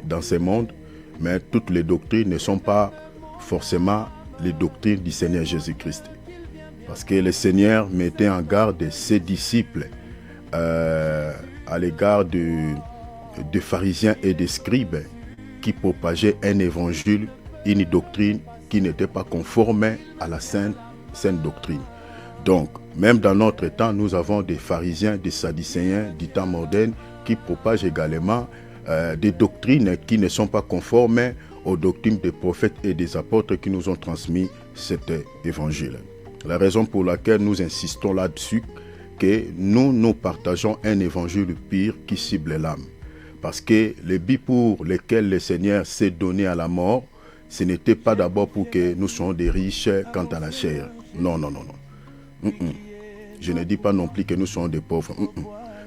dans ce monde, mais toutes les doctrines ne sont pas forcément les doctrines du Seigneur Jésus-Christ. Parce que le Seigneur mettait en garde ses disciples à l'égard des pharisiens et des scribes qui propageaient un évangile, une doctrine qui n'était pas conforme à la sainte doctrine. Donc, même dans notre temps, nous avons des pharisiens, des sadducéens du temps moderne qui propagent également des doctrines qui ne sont pas conformes aux doctrines des prophètes et des apôtres qui nous ont transmis cet évangile. La raison pour laquelle nous insistons là-dessus, que nous partageons un évangile pur qui cible l'âme. Parce que les buts pour lesquels le Seigneur s'est donné à la mort, ce n'était pas d'abord pour que nous soyons des riches quant à la chair. Non. Je ne dis pas non plus que nous soyons des pauvres.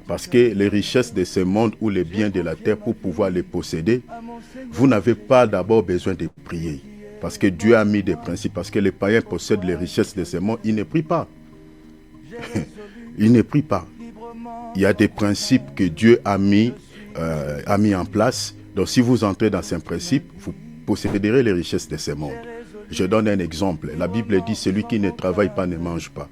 Parce que les richesses de ce monde ou les biens de la terre, pour pouvoir les posséder, vous n'avez pas d'abord besoin de prier. Parce que Dieu a mis des principes. Parce que les païens possèdent les richesses de ce monde, ils ne prient pas. Ils ne prient pas. Il y a des principes que Dieu a mis en place. Donc si vous entrez dans ces principes, vous posséderez les richesses de ce monde. Je donne un exemple. La Bible dit, celui qui ne travaille pas ne mange pas.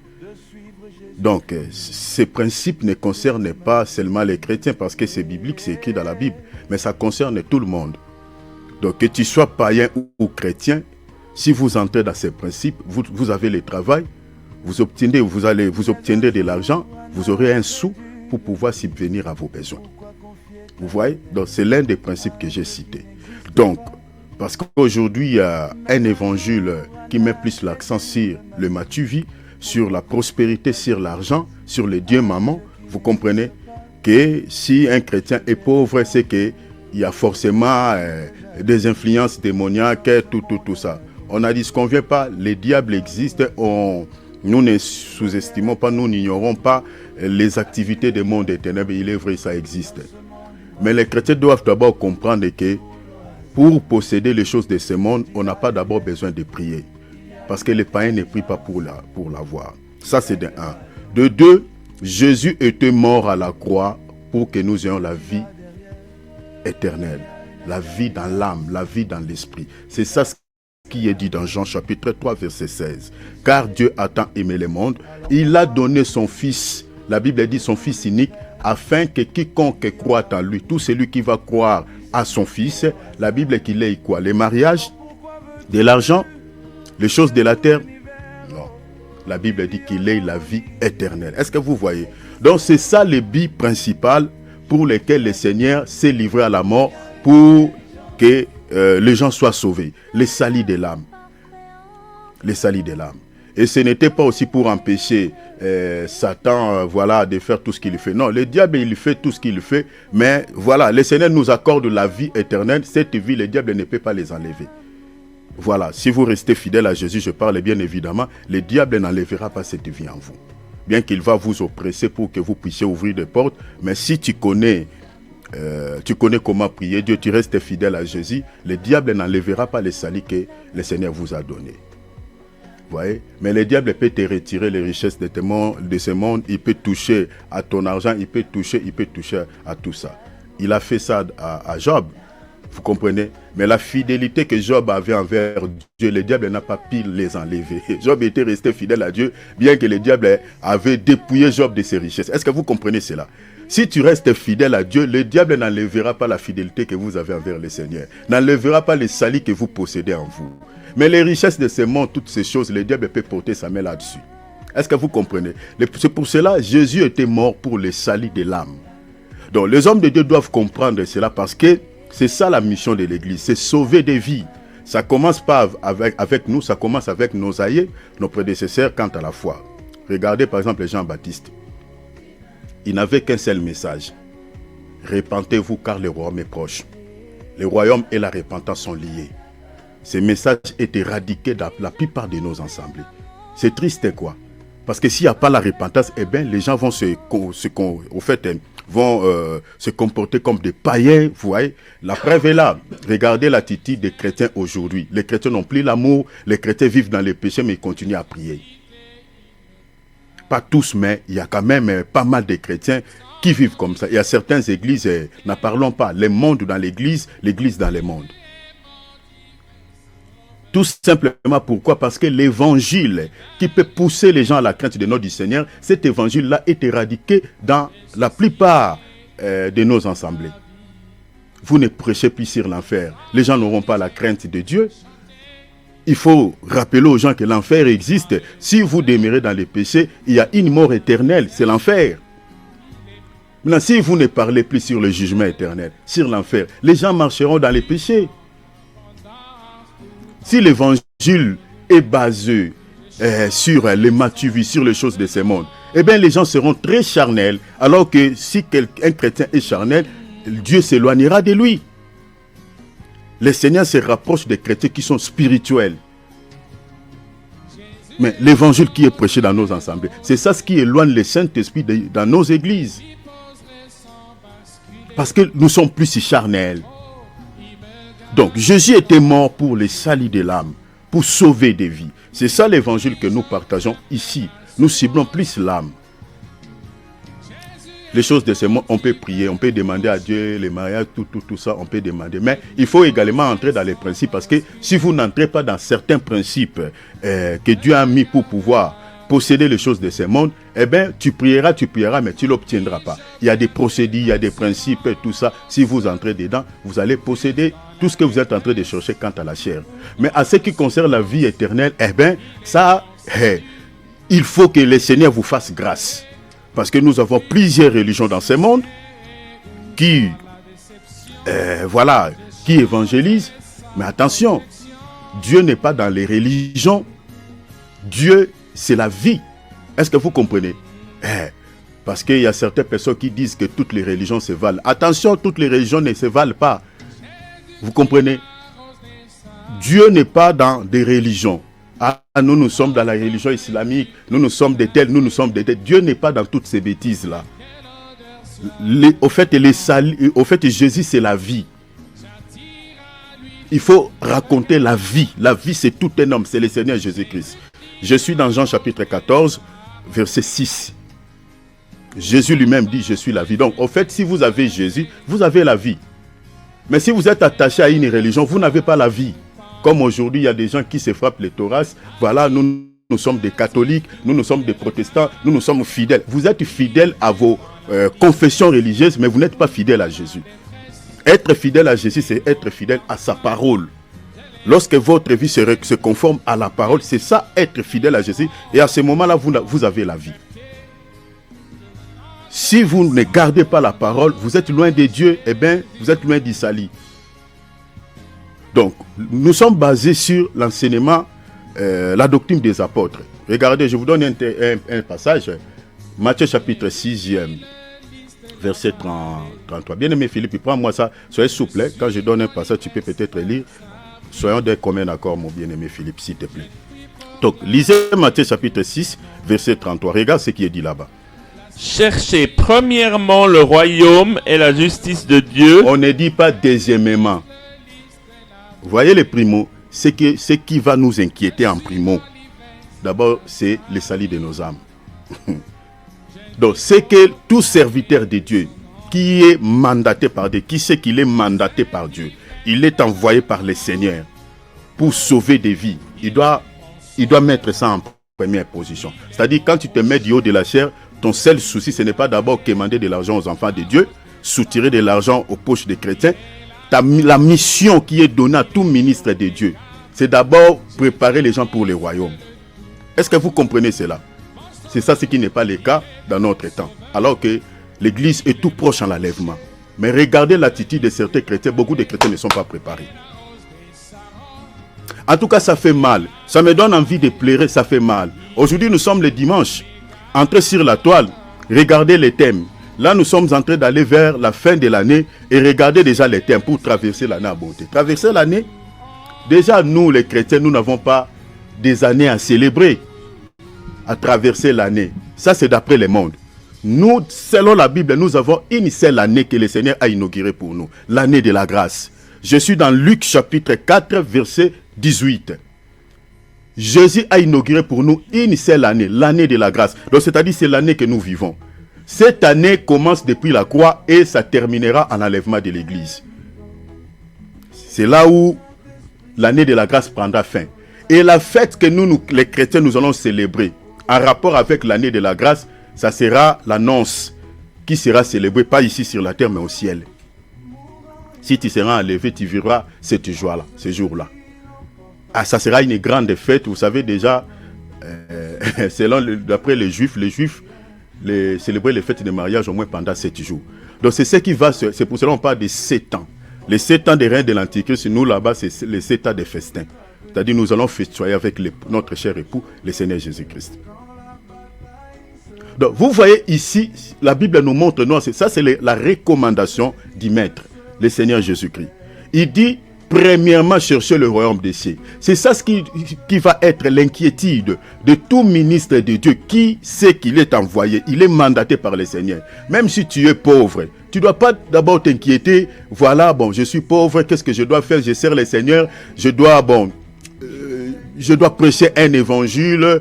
Donc, ces principes ne concernent pas seulement les chrétiens, parce que c'est biblique, c'est écrit dans la Bible, mais ça concerne tout le monde. Donc, que tu sois païen ou chrétien, si vous entrez dans ces principes, vous avez le travail, vous obtiendrez de l'argent, vous aurez un sou pour pouvoir subvenir à vos besoins. Vous voyez? Donc, c'est l'un des principes que j'ai cités. Donc, parce qu'aujourd'hui, il y a un évangile qui met plus l'accent sur le matuvie, sur la prospérité, sur l'argent, sur le Dieu maman. Vous comprenez que si un chrétien est pauvre, c'est qu'il y a forcément des influences démoniaques, tout ça. On a dit ce qu'on ne vient pas, les diables existent, nous ne sous-estimons pas, nous n'ignorons pas les activités des mondes des ténèbres, il est vrai, ça existe. Mais les chrétiens doivent d'abord comprendre que pour posséder les choses de ce monde, on n'a pas d'abord besoin de prier. Parce que les païens ne prient pas pour l'avoir. Ça, c'est de un. De deux, Jésus était mort à la croix pour que nous ayons la vie éternelle. La vie dans l'âme, la vie dans l'esprit. C'est ça ce qui est dit dans Jean chapitre 3, verset 16. Car Dieu a tant aimé le monde, il a donné son Fils, la Bible dit son Fils unique, afin que quiconque croit en lui, tout celui qui va croire à son Fils, la Bible qu'il ait quoi? Les mariages, de l'argent, les choses de la terre? Non. La Bible dit qu'il ait la vie éternelle. Est-ce que vous voyez? Donc c'est ça le but principal pour lequel le Seigneur s'est livré à la mort, pour que les gens soient sauvés. Les salis de l'âme. Les salis de l'âme. Et ce n'était pas aussi pour empêcher Satan de faire tout ce qu'il fait. Non, le diable, il fait tout ce qu'il fait. Mais voilà, le Seigneur nous accorde la vie éternelle. Cette vie, le diable ne peut pas les enlever. Voilà, si vous restez fidèle à Jésus, je parle bien évidemment, le diable n'enlèvera pas cette vie en vous. Bien qu'il va vous oppresser pour que vous puissiez ouvrir des portes. Mais si tu connais comment prier Dieu, tu restes fidèle à Jésus, le diable n'enlèvera pas les salis que le Seigneur vous a donnés. Vous voyez? Mais le diable peut te retirer les richesses de ce monde, il peut toucher à ton argent, il peut toucher à tout ça. Il a fait ça à Job, vous comprenez? Mais la fidélité que Job avait envers Dieu, le diable n'a pas pu les enlever. Job était resté fidèle à Dieu, bien que le diable avait dépouillé Job de ses richesses. Est-ce que vous comprenez cela? Si tu restes fidèle à Dieu, le diable n'enlèvera pas la fidélité que vous avez envers le Seigneur, n'enlèvera pas les salis que vous possédez en vous. Mais les richesses de ce monde, toutes ces choses, le diable peut porter sa main là-dessus. Est-ce que vous comprenez? C'est pour cela que Jésus était mort pour les salis de l'âme. Donc les hommes de Dieu doivent comprendre cela, parce que c'est ça la mission de l'Église, c'est sauver des vies. Ça ne commence pas avec nous, ça commence avec nos aïeux, nos prédécesseurs quant à la foi. Regardez par exemple Jean-Baptiste. Il n'avait qu'un seul message. Repentez-vous car le royaume est proche. Le royaume et la repentance sont liés. Ce message est éradiqué dans la plupart de nos assemblées. C'est triste quoi? Parce que s'il n'y a pas la repentance, eh bien les gens vont se comporter comme des païens, vous voyez. La preuve est là. Regardez l'attitude des chrétiens aujourd'hui. Les chrétiens n'ont plus l'amour, les chrétiens vivent dans les péchés, mais ils continuent à prier. pas tous, mais il y a quand même pas mal de chrétiens qui vivent comme ça. Il y a certaines églises, n'en parlons pas, les mondes dans l'église, l'église dans les mondes. Tout simplement pourquoi? Parce que l'évangile qui peut pousser les gens à la crainte de notre Seigneur, cet évangile-là est éradiqué dans la plupart de nos assemblées. Vous ne prêchez plus sur l'enfer. Les gens n'auront pas la crainte de Dieu. Il faut rappeler aux gens que l'enfer existe. Si vous demeurez dans les péchés, il y a une mort éternelle, c'est l'enfer. Maintenant, si vous ne parlez plus sur le jugement éternel, sur l'enfer, les gens marcheront dans les péchés. Si l'évangile est basé sur les matuvis, sur les choses de ce monde, eh bien les gens seront très charnels, alors que si un chrétien est charnel, Dieu s'éloignera de lui. Le Seigneur se rapproche des chrétiens qui sont spirituels. Mais l'évangile qui est prêché dans nos assemblées, c'est ça ce qui éloigne le Saint-Esprit dans nos églises. Parce que nous sommes plus si charnels. Donc, Jésus était mort pour le salut de l'âme, pour sauver des vies. C'est ça l'évangile que nous partageons ici. Nous ciblons plus l'âme. Les choses de ce monde, on peut prier, on peut demander à Dieu, les mariages, tout ça, on peut demander. Mais il faut également entrer dans les principes, parce que si vous n'entrez pas dans certains principes que Dieu a mis pour pouvoir posséder les choses de ce monde, eh bien, tu prieras, mais tu ne l'obtiendras pas. Il y a des procédés, il y a des principes, tout ça. Si vous entrez dedans, vous allez posséder tout ce que vous êtes en train de chercher quant à la chair. Mais à ce qui concerne la vie éternelle, eh bien, ça, il faut que le Seigneur vous fasse grâce. Parce que nous avons plusieurs religions dans ce monde qui évangélisent. Mais attention, Dieu n'est pas dans les religions. Dieu, c'est la vie. Est-ce que vous comprenez? Parce qu'il y a certaines personnes qui disent que toutes les religions se valent. Attention, toutes les religions ne se valent pas. Vous comprenez? Dieu n'est pas dans des religions. Ah, nous sommes dans la religion islamique, nous sommes des tels, nous sommes des tels. Dieu n'est pas dans toutes ces bêtises-là. Au fait, Jésus, c'est la vie. Il faut raconter la vie. La vie, c'est tout un homme, c'est le Seigneur Jésus-Christ. Je suis dans Jean chapitre 14, verset 6. Jésus lui-même dit, je suis la vie. Donc, au fait, si vous avez Jésus, vous avez la vie. Mais si vous êtes attaché à une religion, vous n'avez pas la vie. Comme aujourd'hui, il y a des gens qui se frappent les thoraces. Voilà, nous sommes des catholiques, nous sommes des protestants, nous sommes fidèles. Vous êtes fidèles à vos confessions religieuses, mais vous n'êtes pas fidèles à Jésus. Être fidèle à Jésus, c'est être fidèle à sa parole. Lorsque votre vie se conforme à la parole, c'est ça, être fidèle à Jésus. Et à ce moment-là, vous avez la vie. Si vous ne gardez pas la parole, vous êtes loin de Dieu, eh bien, vous êtes loin d'Isali. Donc, nous sommes basés sur l'enseignement, la doctrine des apôtres. Regardez, je vous donne un passage. Matthieu chapitre 6, verset 33. Bien-aimé Philippe, prends-moi ça. Soyez souple. Hein. Quand je donne un passage, tu peux peut-être lire. Soyons d'un commun accord, mon bien-aimé Philippe, s'il te plaît. Donc, lisez Matthieu chapitre 6, verset 33. Regarde ce qui est dit là-bas. Cherchez premièrement le royaume et la justice de Dieu. On ne dit pas deuxièmement. Vous voyez les primo, ce qui va nous inquiéter en primo, d'abord, c'est le salut de nos âmes. Donc, c'est que tout serviteur de Dieu qui est mandaté par Dieu, qui sait qu'il est mandaté par Dieu, il est envoyé par le Seigneur pour sauver des vies. Il doit mettre ça en première position. C'est-à-dire, quand tu te mets du haut de la chair, ton seul souci, ce n'est pas d'abord demander de l'argent aux enfants de Dieu, soutirer de l'argent aux poches des chrétiens. La mission qui est donnée à tout ministre de Dieu, c'est d'abord préparer les gens pour le royaume. Est-ce que vous comprenez cela? C'est ça ce qui n'est pas le cas dans notre temps. Alors que l'Église est tout proche en l'enlèvement. Mais regardez l'attitude de certains chrétiens, beaucoup de chrétiens ne sont pas préparés. En tout cas, ça fait mal. Ça me donne envie de pleurer, ça fait mal. Aujourd'hui, nous sommes le dimanche. Entrez sur la toile, regardez les thèmes. Là, nous sommes en train d'aller vers la fin de l'année et regardez déjà les thèmes pour traverser l'année à beauté. Traverser l'année, déjà nous les chrétiens, nous n'avons pas des années à célébrer, à traverser l'année. Ça, c'est d'après le monde. Nous, selon la Bible, nous avons une seule année que le Seigneur a inaugurée pour nous, l'année de la grâce. Je suis dans Luc chapitre 4, verset 18. Jésus a inauguré pour nous une seule année, l'année de la grâce. Donc c'est-à-dire c'est l'année que nous vivons. Cette année commence depuis la croix et ça terminera en enlèvement de l'Église. C'est là où l'année de la grâce prendra fin. Et la fête que nous, les chrétiens, nous allons célébrer en rapport avec l'année de la grâce, ça sera l'annonce qui sera célébrée, pas ici sur la terre, mais au ciel. Si tu seras enlevé, tu vivras cette joie-là, ce jour-là. Ah, ça sera une grande fête. Vous savez déjà, d'après les Juifs célébrer les fêtes de mariage au moins pendant 7 jours. Donc c'est ce qui va, c'est pour cela qu'on parle de 7 ans. Les 7 ans des reins de l'Antichrist, nous là-bas, c'est les 7 ans des festins. C'est-à-dire nous allons festoyer avec notre cher époux, le Seigneur Jésus-Christ. Donc vous voyez ici, la Bible nous montre, ça c'est la recommandation du Maître, le Seigneur Jésus-Christ. Il dit, premièrement, chercher le royaume des cieux. C'est ça ce qui va être l'inquiétude de tout ministre de Dieu qui sait qu'il est envoyé. Il est mandaté par le Seigneur. Même si tu es pauvre, tu ne dois pas d'abord t'inquiéter. Voilà, bon, je suis pauvre, qu'est-ce que je dois faire? Je sers le Seigneur, je dois prêcher un évangile,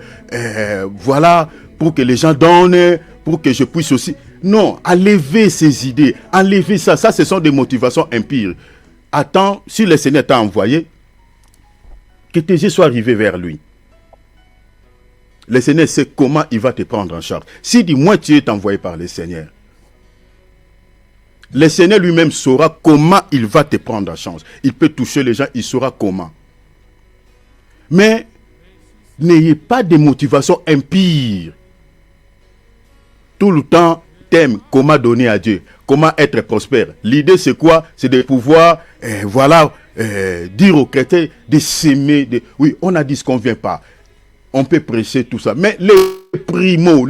voilà, pour que les gens donnent, pour que je puisse aussi... Non, enlevez ces idées, enlevez ça. Ça, ce sont des motivations impures. Attends, si le Seigneur t'a envoyé, que tes yeux soient rivés vers lui. Le Seigneur sait comment il va te prendre en charge. Si du moins tu es envoyé par le Seigneur, le Seigneur lui-même saura comment il va te prendre en charge. Il peut toucher les gens, il saura comment. Mais n'ayez pas de motivation impure. Tout le temps, thème, comment donner à Dieu, comment être prospère. L'idée c'est quoi? C'est de pouvoir, dire aux chrétiens de s'aimer. Oui, on a dit ce qu'on ne vient pas. On peut prêcher tout ça. Mais les primos,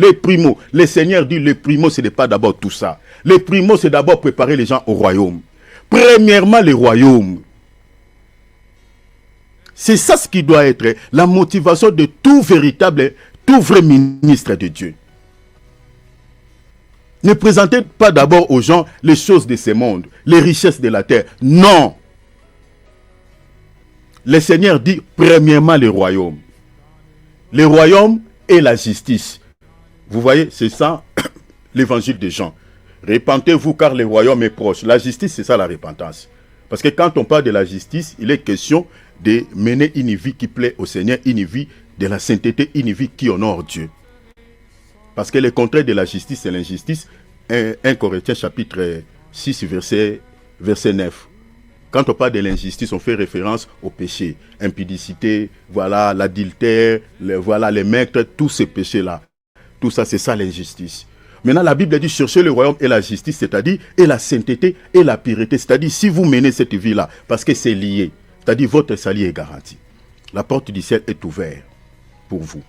le Seigneur dit les primos, ce n'est pas d'abord tout ça. Les primos, c'est d'abord préparer les gens au royaume. Premièrement, le royaume. C'est ça ce qui doit être la motivation de tout vrai ministre de Dieu. Ne présentez pas d'abord aux gens les choses de ce monde, les richesses de la terre. Non. Le Seigneur dit premièrement le royaume. Le royaume et la justice. Vous voyez, c'est ça l'évangile de Jean. Repentez-vous car le royaume est proche. La justice, c'est ça la repentance. Parce que quand on parle de la justice, il est question de mener une vie qui plaît au Seigneur, une vie de la sainteté, une vie qui honore Dieu. Parce que le contraire de la justice, c'est l'injustice. 1 Corinthiens chapitre 6, verset 9. Quand on parle de l'injustice, on fait référence au péché. Impudicité, voilà, l'adultère, voilà, les meurtres, tous ces péchés-là. Tout ça, c'est ça l'injustice. Maintenant, la Bible dit chercher le royaume et la justice, c'est-à-dire et la sainteté et la pureté. C'est-à-dire si vous menez cette vie-là, parce que c'est lié, c'est-à-dire votre salut est garanti. La porte du ciel est ouverte pour vous.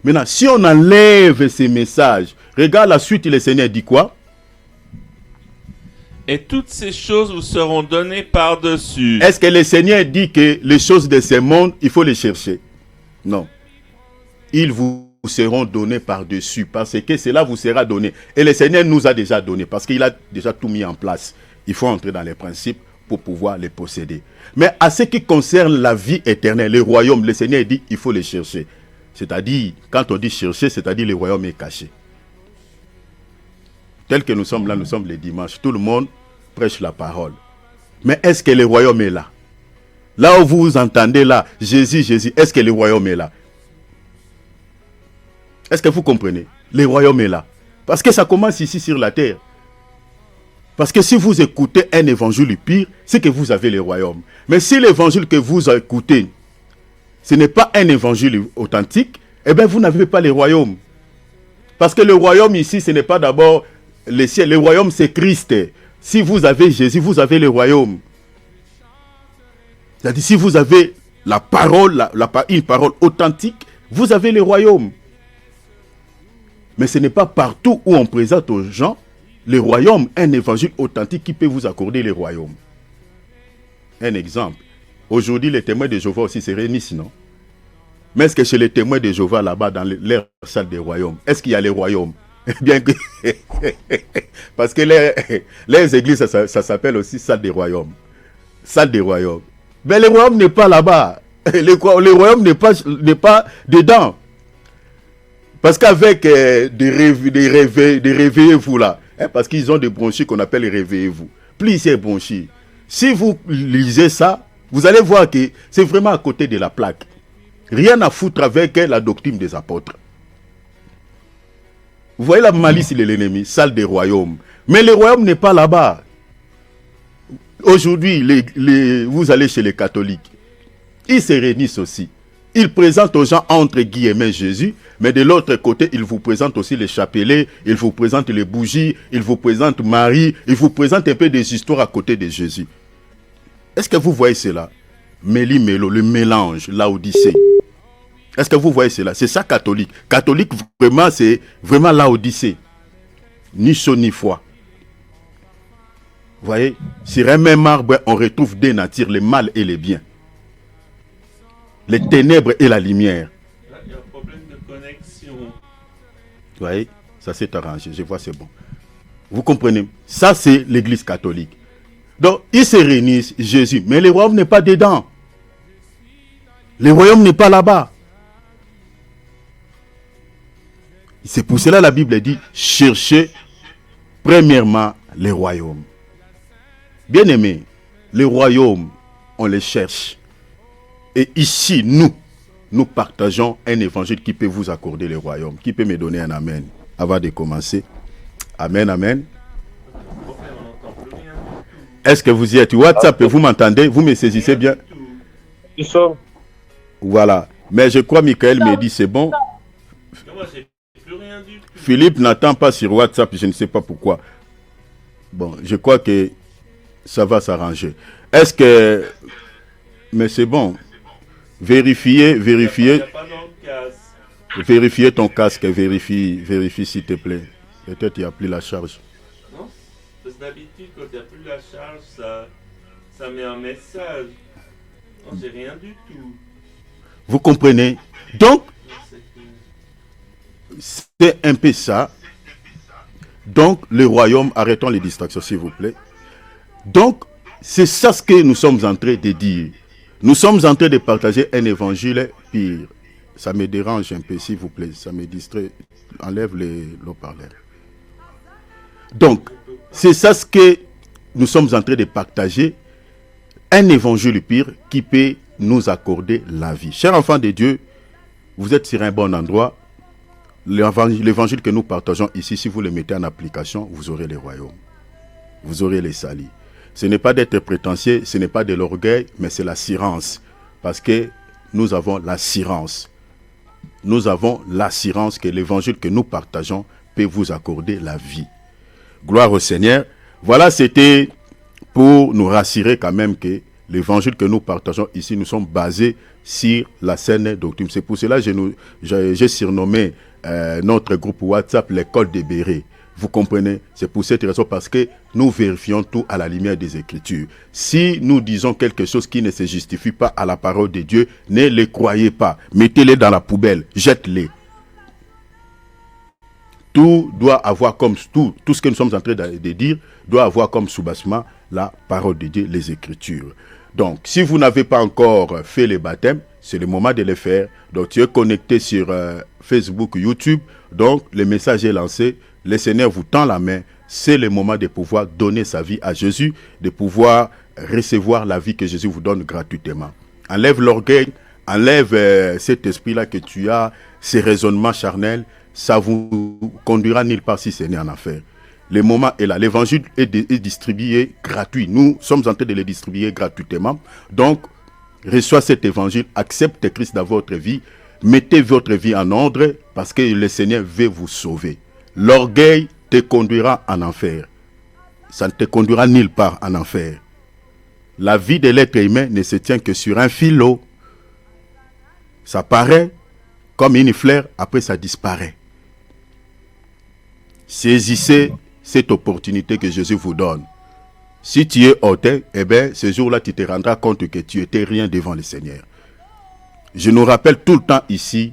Maintenant, si on enlève ces messages, regarde la suite, le Seigneur dit quoi? Et toutes ces choses vous seront données par-dessus. Est-ce que le Seigneur dit que les choses de ce monde, il faut les chercher? Non. Ils vous seront donnés par-dessus, parce que cela vous sera donné. Et le Seigneur nous a déjà donné, parce qu'il a déjà tout mis en place. Il faut entrer dans les principes pour pouvoir les posséder. Mais à ce qui concerne la vie éternelle, le royaume, le Seigneur dit il faut les chercher. C'est-à-dire, quand on dit chercher, c'est-à-dire le royaume est caché. Tel que nous sommes là, nous sommes les dimanches. Tout le monde prêche la parole. Mais est-ce que le royaume est là? Là où vous entendez là, Jésus, est-ce que le royaume est là? Est-ce que vous comprenez? Le royaume est là. Parce que ça commence ici sur la terre. Parce que si vous écoutez un évangile pire, c'est que vous avez le royaume. Mais si l'évangile que vous écoutez, ce n'est pas un évangile authentique, eh bien vous n'avez pas le royaume. Parce que le royaume ici, ce n'est pas d'abord le ciel. Le royaume, c'est Christ. Si vous avez Jésus, vous avez le royaume. C'est-à-dire, si vous avez la parole, une parole authentique, vous avez le royaume. Mais ce n'est pas partout où on présente aux gens le royaume, un évangile authentique qui peut vous accorder le royaume. Un exemple. Aujourd'hui, les témoins de Jéhovah aussi se réunissent, non? Mais est-ce que chez les témoins de Jéhovah, là-bas, dans leur salle des royaumes, est-ce qu'il y a les royaumes? Bien que... Parce que les églises, ça s'appelle aussi salle des royaumes. Salle des royaumes. Mais le royaume n'est pas là-bas. Le royaume n'est pas dedans. Parce qu'avec des réveillez-vous là, hein, parce qu'ils ont des brochures qu'on appelle les réveillez-vous. Plus c'est brochures. Si vous lisez ça, vous allez voir que c'est vraiment à côté de la plaque. Rien à foutre avec la doctrine des apôtres. Vous voyez la malice de l'ennemi, salle des royaumes. Mais le royaume n'est pas là-bas. Aujourd'hui, vous allez chez les catholiques. Ils se réunissent aussi. Ils présentent aux gens entre guillemets Jésus, mais de l'autre côté, ils vous présentent aussi les chapelets, ils vous présentent les bougies, ils vous présentent Marie, ils vous présentent un peu des histoires à côté de Jésus. Est-ce que vous voyez cela? Méli-mélo, le mélange, Laodicée. Est-ce que vous voyez cela? C'est ça catholique. Catholique, vraiment, c'est vraiment Laodicée. Ni chaud ni froid. Vous voyez? Sur un même arbre, on retrouve deux natures, le mal et le bien. Les ténèbres et la lumière. Là, il y a un problème de connexion. Vous voyez? Ça s'est arrangé. Je vois, c'est bon. Vous comprenez? Ça, c'est l'église catholique. Donc, ils se réunissent, Jésus. Mais le royaume n'est pas dedans. Le royaume n'est pas là-bas. C'est pour cela que la Bible dit, cherchez premièrement les royaumes. Bien aimé, les royaumes, on les cherche. Et ici, nous partageons un évangile qui peut vous accorder le royaume. Qui peut me donner un amen avant de commencer? Amen, amen. Est-ce que vous y êtes? WhatsApp, vous m'entendez? Vous me saisissez bien? Voilà. Mais je crois Michael me dit c'est bon. Philippe n'attend pas sur WhatsApp, je ne sais pas pourquoi. Bon, je crois que ça va s'arranger. Est-ce que... Mais c'est bon. Vérifiez ton casque, vérifie s'il te plaît. Peut-être il n'y a plus la charge. Non, parce que d'habitude, quand il n'y a plus la charge, ça met un message. Non, j'ai rien du tout. Vous comprenez? Donc, c'est un peu ça. Donc, le royaume, arrêtons les distractions, s'il vous plaît. Donc, c'est ça ce que nous sommes en train de dire. Nous sommes en train de partager un évangile pire. Ça me dérange un peu, s'il vous plaît. Ça me distrait. Enlève les haut-parleurs. Donc, c'est ça ce que nous sommes en train de partager. Un évangile pire qui peut nous accorder la vie. Chers enfants de Dieu, vous êtes sur un bon endroit. L'évangile que nous partageons ici, si vous le mettez en application, vous aurez les royaumes. Vous aurez les salis. Ce n'est pas d'être prétentieux, ce n'est pas de l'orgueil, mais c'est l'assurance. Parce que nous avons l'assurance. Nous avons l'assurance que l'évangile que nous partageons peut vous accorder la vie. Gloire au Seigneur. Voilà, c'était pour nous rassurer quand même que l'évangile que nous partageons ici, nous sommes basés sur la saine doctrine. C'est pour cela que j'ai surnommé notre groupe WhatsApp l'école des bérets. Vous comprenez? C'est pour cette raison, parce que nous vérifions tout à la lumière des Écritures. Si nous disons quelque chose qui ne se justifie pas à la parole de Dieu, ne les croyez pas. Mettez-les dans la poubelle, jette-les. Tout doit avoir comme tout ce que nous sommes en train de dire doit avoir comme soubassement la parole de Dieu, les Écritures. Donc, si vous n'avez pas encore fait les baptêmes, c'est le moment de les faire. Donc, tu es connecté sur Facebook, YouTube. Donc, le message est lancé. Le Seigneur vous tend la main. C'est le moment de pouvoir donner sa vie à Jésus, de pouvoir recevoir la vie que Jésus vous donne gratuitement. Enlève l'orgueil, enlève cet esprit-là que tu as, ces raisonnements charnels. Ça vous conduira nulle part si ce n'est en enfer. Le moment est là. L'évangile est distribué gratuit. Nous sommes en train de le distribuer gratuitement. Donc, reçois cet évangile, accepte Christ dans votre vie, mettez votre vie en ordre parce que le Seigneur veut vous sauver. L'orgueil te conduira en enfer. Ça ne te conduira nulle part en enfer. La vie de l'être humain ne se tient que sur un fil. Ça paraît comme une fleur, après ça disparaît. Saisissez cette opportunité que Jésus vous donne. Si tu es hautain, eh bien, ce jour-là, tu te rendras compte que tu étais rien devant le Seigneur. Je nous rappelle tout le temps ici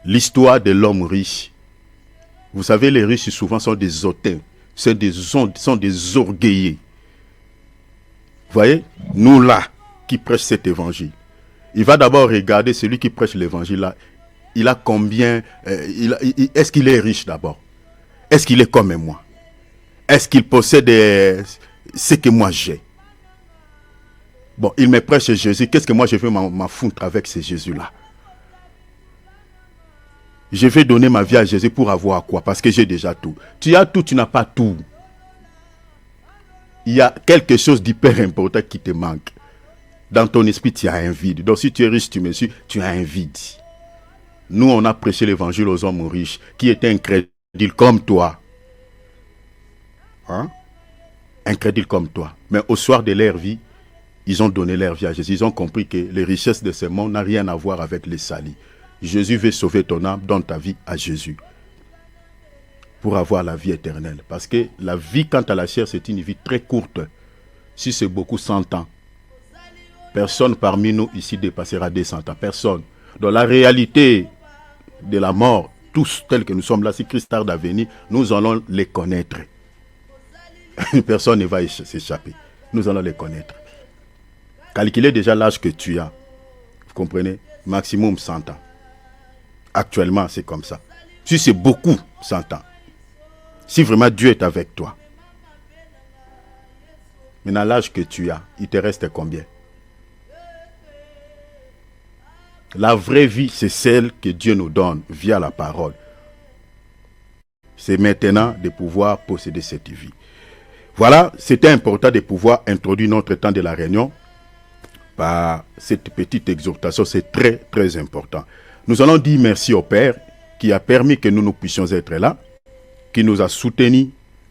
l'histoire de l'homme riche. Vous savez, les riches souvent sont des hautains, sont des orgueillés. Vous voyez, nous là, qui prêchons cet évangile. Il va d'abord regarder celui qui prêche l'évangile là. Il a combien, est-ce qu'il est riche d'abord? Est-ce qu'il est comme moi? Est-ce qu'il possède ce que moi j'ai? Bon, il me prêche Jésus. Qu'est-ce que moi je veux m'en foutre avec ce Jésus-là? Je vais donner ma vie à Jésus pour avoir quoi? Parce que j'ai déjà tout. Tu as tout, tu n'as pas tout. Il y a quelque chose d'hyper important qui te manque. Dans ton esprit, tu as un vide. Donc si tu es riche, tu me suis, tu as un vide. Nous, on a prêché l'évangile aux hommes riches qui étaient incrédules comme toi. Hein? Incrédules comme toi. Mais au soir de leur vie, ils ont donné leur vie à Jésus. Ils ont compris que les richesses de ce monde n'ont rien à voir avec les salis. Jésus veut sauver ton âme, donne ta vie à Jésus. Pour avoir la vie éternelle. Parce que la vie quant à la chair, c'est une vie très courte. Si c'est beaucoup, 100 ans. Personne parmi nous ici dépassera 200 ans. Personne. Dans la réalité de la mort, tous tels que nous sommes là, si Christ tarde à venir, nous allons les connaître. Personne ne va s'échapper. Nous allons les connaître. Calculez déjà l'âge que tu as. Vous comprenez? Maximum 100 ans. Actuellement, c'est comme ça. Si c'est beaucoup, 100 ans. Si vraiment Dieu est avec toi. Maintenant, l'âge que tu as, il te reste combien? La vraie vie, c'est celle que Dieu nous donne via la parole. C'est maintenant de pouvoir posséder cette vie. Voilà, c'était important de pouvoir introduire notre temps de la réunion par cette petite exhortation. C'est très, très important. Nous allons dire merci au Père qui a permis que nous puissions être là, qui nous a soutenus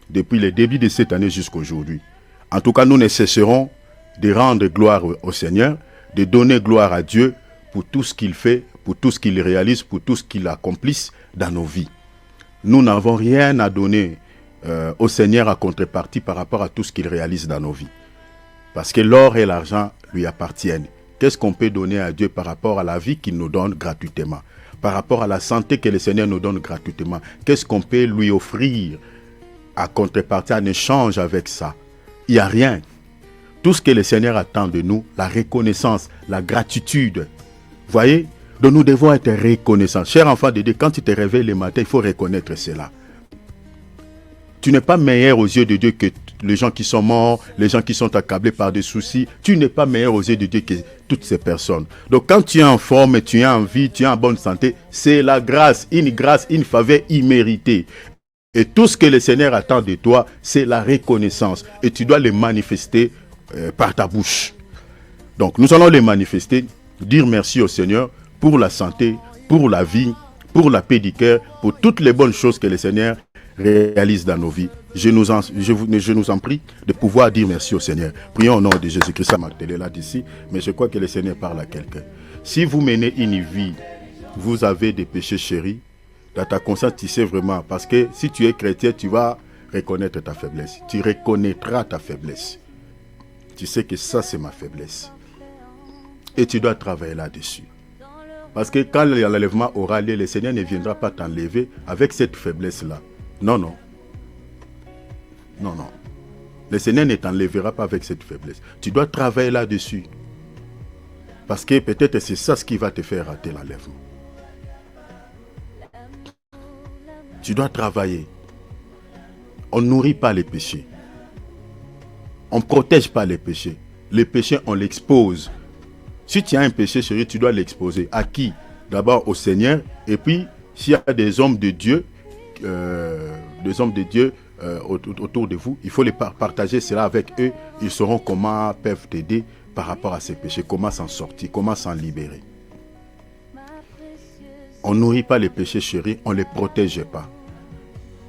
depuis le début de cette année jusqu'à aujourd'hui. En tout cas, nous ne cesserons de rendre gloire au Seigneur, de donner gloire à Dieu pour tout ce qu'il fait, pour tout ce qu'il réalise, pour tout ce qu'il accomplit dans nos vies. Nous n'avons rien à donner au Seigneur en contrepartie par rapport à tout ce qu'il réalise dans nos vies. Parce que l'or et l'argent lui appartiennent. Qu'est-ce qu'on peut donner à Dieu par rapport à la vie qu'il nous donne gratuitement? Par rapport à la santé que le Seigneur nous donne gratuitement? Qu'est-ce qu'on peut lui offrir à contrepartie, en échange avec ça? Il n'y a rien. Tout ce que le Seigneur attend de nous, la reconnaissance, la gratitude. Vous voyez? Donc nous devons être reconnaissants. Cher enfant de Dieu, quand tu te réveilles le matin, il faut reconnaître cela. Tu n'es pas meilleur aux yeux de Dieu que les gens qui sont morts, les gens qui sont accablés par des soucis. Tu n'es pas meilleur aux yeux de Dieu que toutes ces personnes. Donc quand tu es en forme, tu es en vie, tu es en bonne santé, c'est la grâce, une faveur imméritée. Et tout ce que le Seigneur attend de toi, c'est la reconnaissance. Et tu dois le manifester par ta bouche. Donc nous allons les manifester, dire merci au Seigneur pour la santé, pour la vie, pour la paix du cœur, pour toutes les bonnes choses que le Seigneur réalise dans nos vies. Je nous en prie de pouvoir dire merci au Seigneur. Prions au nom de Jésus-Christ. Ça m'a télé là d'ici, mais je crois que le Seigneur parle à quelqu'un. Si vous menez une vie, vous avez des péchés chéris, dans ta conscience, tu sais vraiment, parce que si tu es chrétien, tu vas reconnaître ta faiblesse. Tu reconnaîtras ta faiblesse. Tu sais que ça, c'est ma faiblesse. Et tu dois travailler là-dessus. Parce que quand l'enlèvement aura lieu, le Seigneur ne viendra pas t'enlever avec cette faiblesse-là. Non, non. Non, non. Le Seigneur ne t'enlèvera pas avec cette faiblesse. Tu dois travailler là-dessus. Parce que peut-être c'est ça ce qui va te faire rater l'enlèvement. Tu dois travailler. On ne nourrit pas les péchés. On ne protège pas les péchés. Les péchés, on l'expose. Si tu as un péché chéri, tu dois l'exposer. À qui? D'abord au Seigneur. Et puis, s'il y a des hommes de Dieu, autour de vous, il faut les partager cela avec eux. Ils sauront comment peuvent t'aider par rapport à ces péchés, comment s'en sortir, comment s'en libérer. On ne nourrit pas les péchés chéris, on ne les protège pas.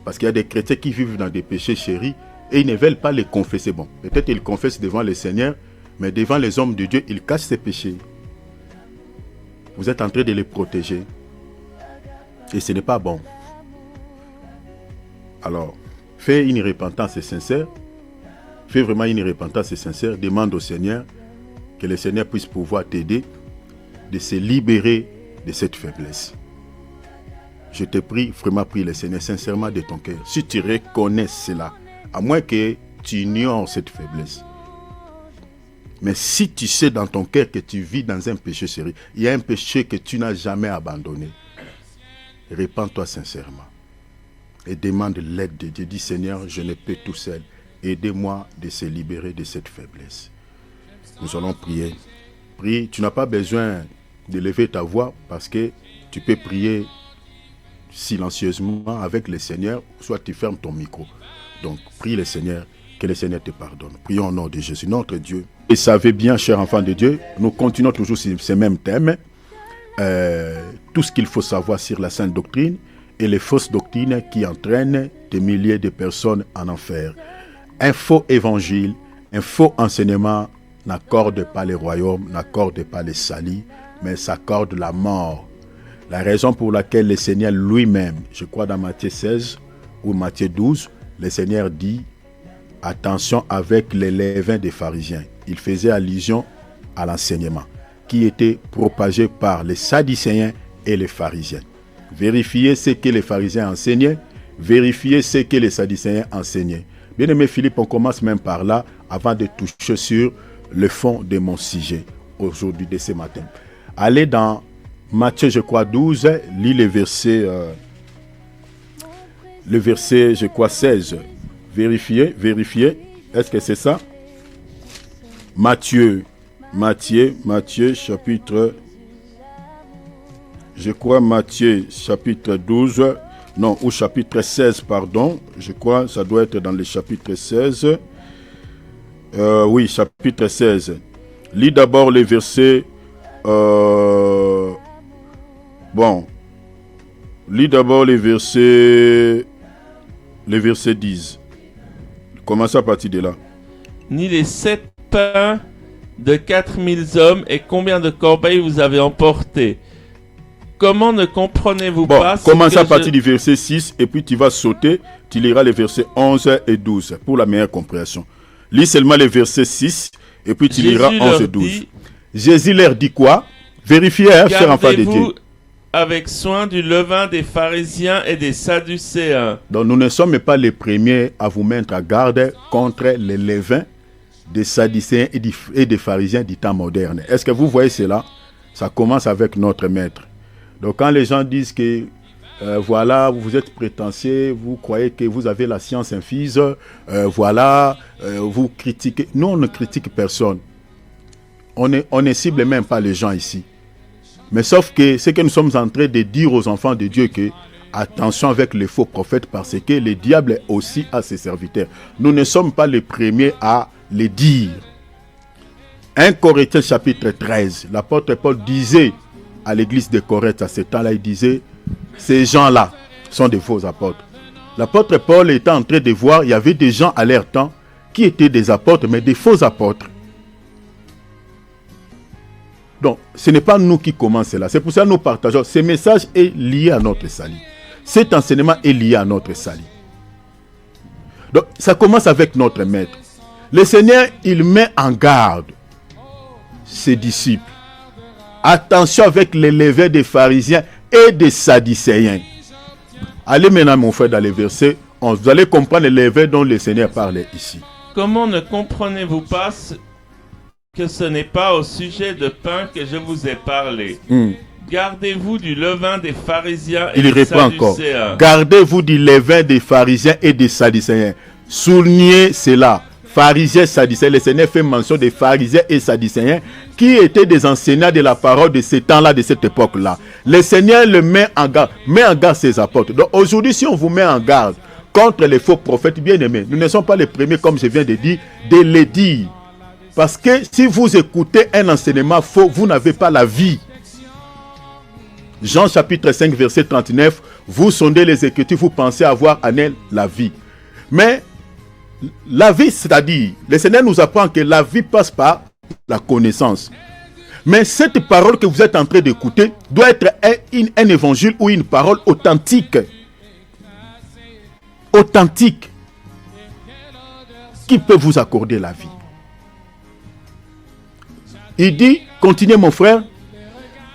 Parce qu'il y a des chrétiens qui vivent dans des péchés chéris et ils ne veulent pas les confesser. Bon, peut-être ils confessent devant le Seigneur, mais devant les hommes de Dieu, ils cachent ces péchés. Vous êtes en train de les protéger. Et ce n'est pas bon. Alors, fais une repentance sincère. Fais vraiment une repentance sincère. Demande au Seigneur que le Seigneur puisse pouvoir t'aider de se libérer de cette faiblesse. Je te prie, vraiment prie le Seigneur sincèrement de ton cœur. Si tu reconnais cela, à moins que tu ignores cette faiblesse. Mais si tu sais dans ton cœur que tu vis dans un péché sérieux, il y a un péché que tu n'as jamais abandonné, répands-toi sincèrement et demande l'aide de Dieu. Dis Seigneur, je ne peux tout seul. Aidez-moi de se libérer de cette faiblesse. Nous allons prier. Prie, tu n'as pas besoin de lever ta voix parce que tu peux prier silencieusement avec le Seigneur, soit tu fermes ton micro. Donc, prie le Seigneur, que le Seigneur te pardonne. Prions au nom de Jésus, notre Dieu. Et savez bien, chers enfants de Dieu, nous continuons toujours sur ce même thème. Tout ce qu'il faut savoir sur la sainte doctrine et les fausses doctrines qui entraînent des milliers de personnes en enfer. Un faux évangile, un faux enseignement n'accorde pas le royaume, n'accorde pas le salut, mais s'accorde la mort. La raison pour laquelle le Seigneur lui-même, je crois dans Matthieu 16 ou Matthieu 12, le Seigneur dit attention avec les levains des pharisiens. Il faisait allusion à l'enseignement qui était propagé par les sadducéens et les pharisiens. Vérifiez ce que les pharisiens enseignaient, vérifiez ce que les sadducéens enseignaient. Bien-aimé Philippe, on commence même par là avant de toucher sur le fond de mon sujet aujourd'hui de ce matin. Allez dans Matthieu, je crois, 12, lis le verset, je crois, 16. Vérifiez. Est-ce que c'est ça? Matthieu, chapitre, je crois, Matthieu, chapitre 12, non, ou chapitre 16, pardon. Je crois, ça doit être dans le chapitre 16. Oui, chapitre 16. Lis d'abord les versets... lis d'abord les versets 10. Commence à partir de là. Ni les 7 pains de 4000 hommes et combien de corbeilles vous avez emporté? Comment ne comprenez-vous pas commence à partir du verset 6 et puis tu vas sauter, tu liras les versets 11 et 12 pour la meilleure compréhension. Lis seulement les versets 6 et puis tu liras 11 et 12. Jésus leur dit quoi? Vérifiez, chers enfants de Dieu. Avec soin du levain des pharisiens et des sadducéens. Donc nous ne sommes pas les premiers à vous mettre à garde contre les levains des sadducéens et des pharisiens du temps moderne. Est-ce que vous voyez cela? Ça commence avec notre maître. Donc quand les gens disent que voilà, vous êtes prétentieux, vous croyez que vous avez la science infuse, vous critiquez. Nous, on ne critique personne. On ne cible même pas les gens ici. Mais sauf que ce que nous sommes en train de dire aux enfants de Dieu, que attention avec les faux prophètes, parce que le diable aussi a ses serviteurs. Nous ne sommes pas les premiers à les dire. 1 Corinthiens chapitre 13, l'apôtre Paul disait à l'église de Corinthe à ce temps-là, il disait, ces gens-là sont des faux apôtres. L'apôtre Paul était en train de voir, il y avait des gens à leur temps qui étaient des apôtres, mais des faux apôtres. Donc, ce n'est pas nous qui commençons cela. C'est pour ça que nous partageons. Ce message est lié à notre salut. Cet enseignement est lié à notre salut. Donc, ça commence avec notre maître. Le Seigneur, il met en garde ses disciples. Attention avec les levains des pharisiens et des sadducéens. Allez maintenant, mon frère, dans les versets 11. Vous allez comprendre les levains dont le Seigneur parlait ici. Comment ne comprenez-vous pas que ce n'est pas au sujet de pain que je vous ai parlé? Gardez-vous du levain des pharisiens et des sadducéens. Encore. Gardez-vous du levain des pharisiens et des sadducéens. Soulignez cela. Pharisiens, sadducéens. Le Seigneur fait mention des pharisiens et sadducéens qui étaient des enseignants de la parole de ce temps-là, de cette époque-là. Le Seigneur le met en garde ses apôtres. Donc aujourd'hui, si on vous met en garde contre les faux prophètes, bien aimés, nous ne sommes pas les premiers, comme je viens de dire, de les dire. Parce que si vous écoutez un enseignement faux, vous n'avez pas la vie. Jean chapitre 5, verset 39, vous sondez les Écritures, vous pensez avoir en elle la vie. Mais la vie, c'est-à-dire, le Seigneur nous apprend que la vie passe par la connaissance. Mais cette parole que vous êtes en train d'écouter doit être un évangile ou une parole authentique. Authentique. Qui peut vous accorder la vie? Il dit, continuez mon frère.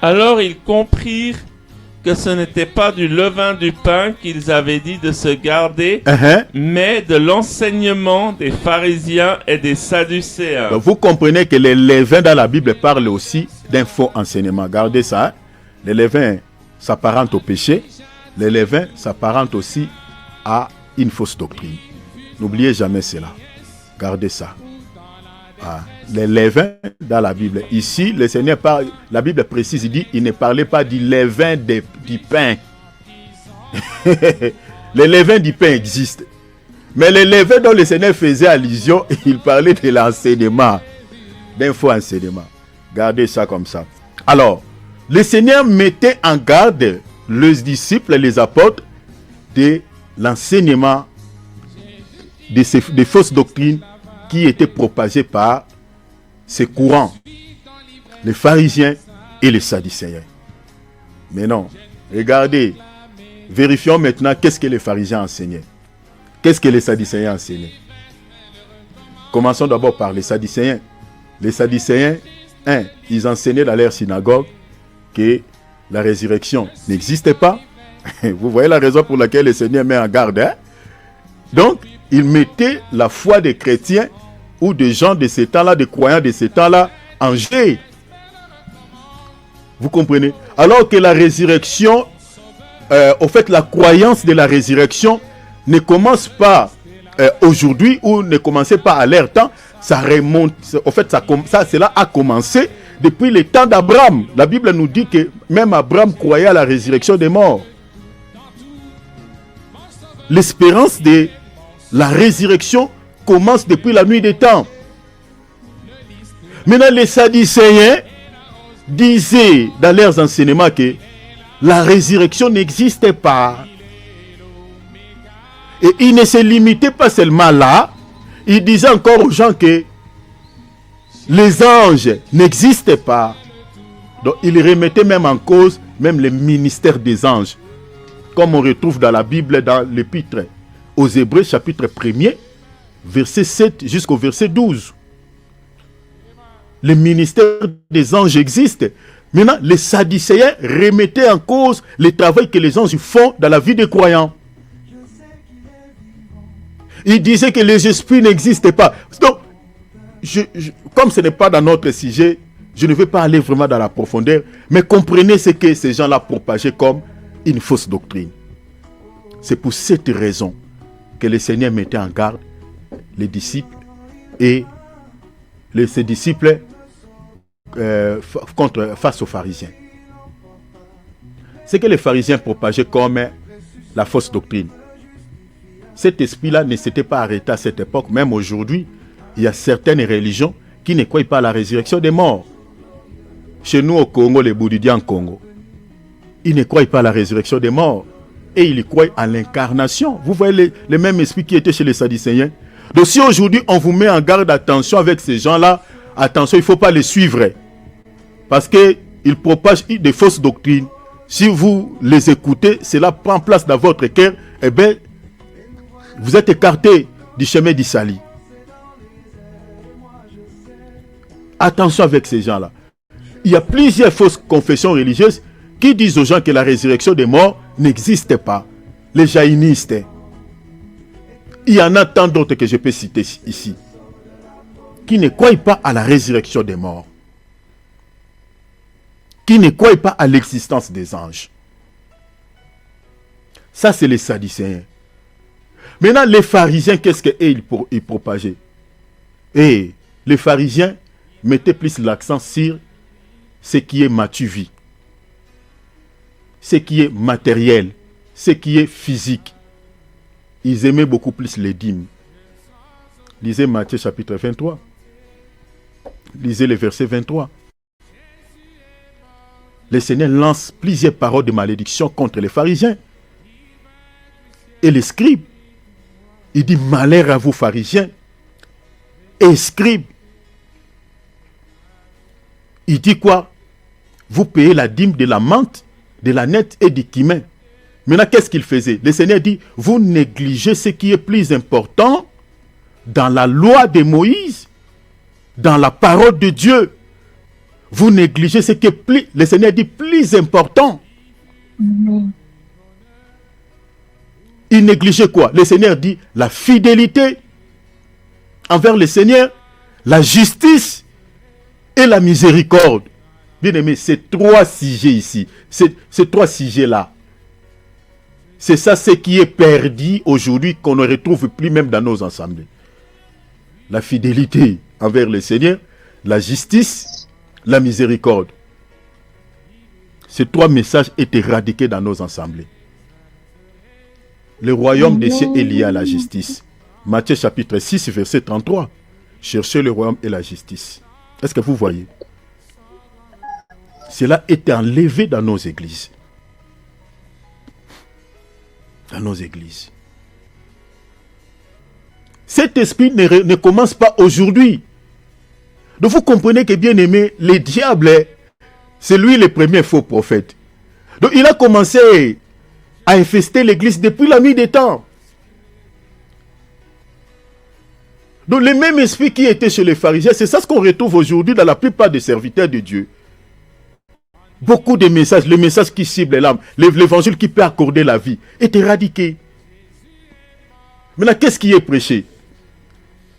Alors ils comprirent que ce n'était pas du levain du pain qu'ils avaient dit de se garder, mais de l'enseignement des pharisiens et des sadducéens. Donc vous comprenez que les levains dans la Bible parlent aussi d'un faux enseignement. Gardez ça. Hein? Les levains s'apparentent au péché. Les levains s'apparentent aussi à une fausse doctrine. N'oubliez jamais cela. Gardez ça. Ah. Les levains dans la Bible. Ici, le Seigneur parle, la Bible précise, il dit, il ne parlait pas du levain du pain. Les levains du pain existent. Mais les levains dont le Seigneur faisait allusion, il parlait de l'enseignement, d'un faux enseignement. Gardez ça comme ça. Alors, le Seigneur mettait en garde les disciples, les apôtres, de l'enseignement des fausses doctrines qui étaient propagées par ces courants, les pharisiens et les sadducéens. Mais non, regardez, vérifions maintenant qu'est-ce que les pharisiens enseignaient. Qu'est-ce que les sadducéens enseignaient? Commençons d'abord par les sadducéens. Les sadducéens, ils enseignaient dans leur synagogue que la résurrection n'existait pas. Vous voyez la raison pour laquelle le Seigneur met en garde. Hein? Donc, ils mettaient la foi des chrétiens ou des gens de ce temps-là, des croyants de ce temps-là, en jeu. Vous comprenez? Alors que la résurrection, au fait, la croyance de la résurrection ne commence pas aujourd'hui ou ne commençait pas à leur temps. Ça remonte, au fait, cela a commencé depuis le temps d'Abraham. La Bible nous dit que même Abraham croyait à la résurrection des morts. L'espérance de la résurrection commence depuis la nuit des temps. Maintenant, les sadducéens disaient dans leurs enseignements que la résurrection n'existait pas. Et ils ne se limitaient pas seulement là. Ils disaient encore aux gens que les anges n'existaient pas. Donc, ils remettaient même en cause même le ministère des anges. Comme on retrouve dans la Bible, dans l'Épître aux Hébreux, chapitre 1er, verset 7 jusqu'au verset 12. Le ministère des anges existe. Maintenant, les sadducéens remettaient en cause le travail que les anges font dans la vie des croyants. Ils disaient que les esprits n'existaient pas. Donc, comme ce n'est pas dans notre sujet, je ne vais pas aller vraiment dans la profondeur, mais comprenez ce que ces gens-là propageaient comme une fausse doctrine. C'est pour cette raison que le Seigneur mettait en garde les disciples et ses disciples face aux pharisiens. C'est que les pharisiens propageaient comme la fausse doctrine. Cet esprit-là ne s'était pas arrêté à cette époque. Même aujourd'hui, il y a certaines religions qui ne croient pas à la résurrection des morts. Chez nous au Congo, les Bouddhiens en Congo, ils ne croient pas à la résurrection des morts. Et ils croient à l'incarnation. Vous voyez le même esprit qui était chez les sadducéens. Donc si aujourd'hui on vous met en garde, attention avec ces gens-là, attention, il ne faut pas les suivre. Parce qu'ils propagent des fausses doctrines. Si vous les écoutez, cela prend place dans votre cœur, eh bien, vous êtes écarté du chemin du salut. Attention avec ces gens-là. Il y a plusieurs fausses confessions religieuses qui disent aux gens que la résurrection des morts n'existe pas. Les jaïnistes. Il y en a tant d'autres que je peux citer ici, qui ne croient pas à la résurrection des morts, qui ne croient pas à l'existence des anges. Ça, c'est les sadducéens. Maintenant, les pharisiens, qu'est-ce qu'ils propageaient? Et les pharisiens mettaient plus l'accent sur ce qui est matuvie, ce qui est matériel, ce qui est physique. Ils aimaient beaucoup plus les dîmes. Lisez Matthieu chapitre 23. Lisez le verset 23. Le Seigneur lance plusieurs paroles de malédiction contre les pharisiens et les scribes. Il dit: malheur à vous pharisiens et scribes. Il dit quoi? Vous payez la dîme de la menthe, de la nette et du cumin. Maintenant, qu'est-ce qu'il faisait? Le Seigneur dit: vous négligez ce qui est plus important dans la loi de Moïse, dans la parole de Dieu. Vous négligez ce qui est plus, le Seigneur dit, plus important. Ils négligeaient quoi? Le Seigneur dit la fidélité envers le Seigneur, la justice et la miséricorde. Bien aimé, ces trois sujets ici, ces trois sujets-là, c'est ça ce qui est perdu aujourd'hui, qu'on ne retrouve plus même dans nos assemblées. La fidélité envers le Seigneur, la justice, la miséricorde. Ces trois messages étaient éradiqués dans nos assemblées. Le royaume des cieux est lié à la justice. Matthieu chapitre 6, verset 33. Cherchez le royaume et la justice. Est-ce que vous voyez? Cela est enlevé dans nos églises. Dans nos églises. Cet esprit ne commence pas aujourd'hui. Donc vous comprenez que, bien aimé, le diable, c'est lui le premier faux prophète. Donc il a commencé à infester l'église depuis la nuit des temps. Donc le même esprit qui était chez les pharisiens, c'est ça ce qu'on retrouve aujourd'hui dans la plupart des serviteurs de Dieu. Beaucoup de messages, le message qui cible l'âme, l'évangile qui peut accorder la vie, est éradiqué. Maintenant, qu'est-ce qui est prêché?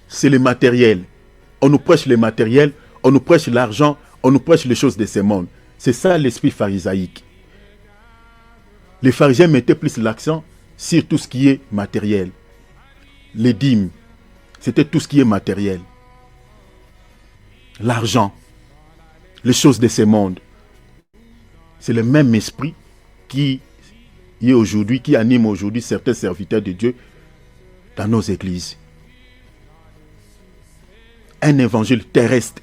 C'est le matériel. On nous prêche le matériel, on nous prêche l'argent, on nous prêche les choses de ce monde. C'est ça l'esprit pharisaïque. Les pharisiens mettaient plus l'accent sur tout ce qui est matériel. Les dîmes, c'était tout ce qui est matériel. L'argent, les choses de ce monde. C'est le même esprit qui est aujourd'hui, qui anime aujourd'hui certains serviteurs de Dieu dans nos églises. Un évangile terrestre,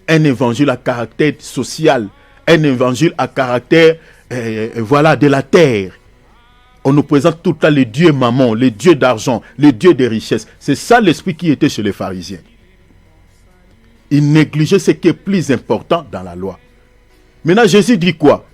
un évangile à caractère social, un évangile à caractère de la terre. On nous présente tout le temps les dieux mammon, les dieux d'argent, les dieux des richesses. C'est ça l'esprit qui était chez les pharisiens. Ils négligeaient ce qui est plus important dans la loi. Maintenant, Jésus dit quoi?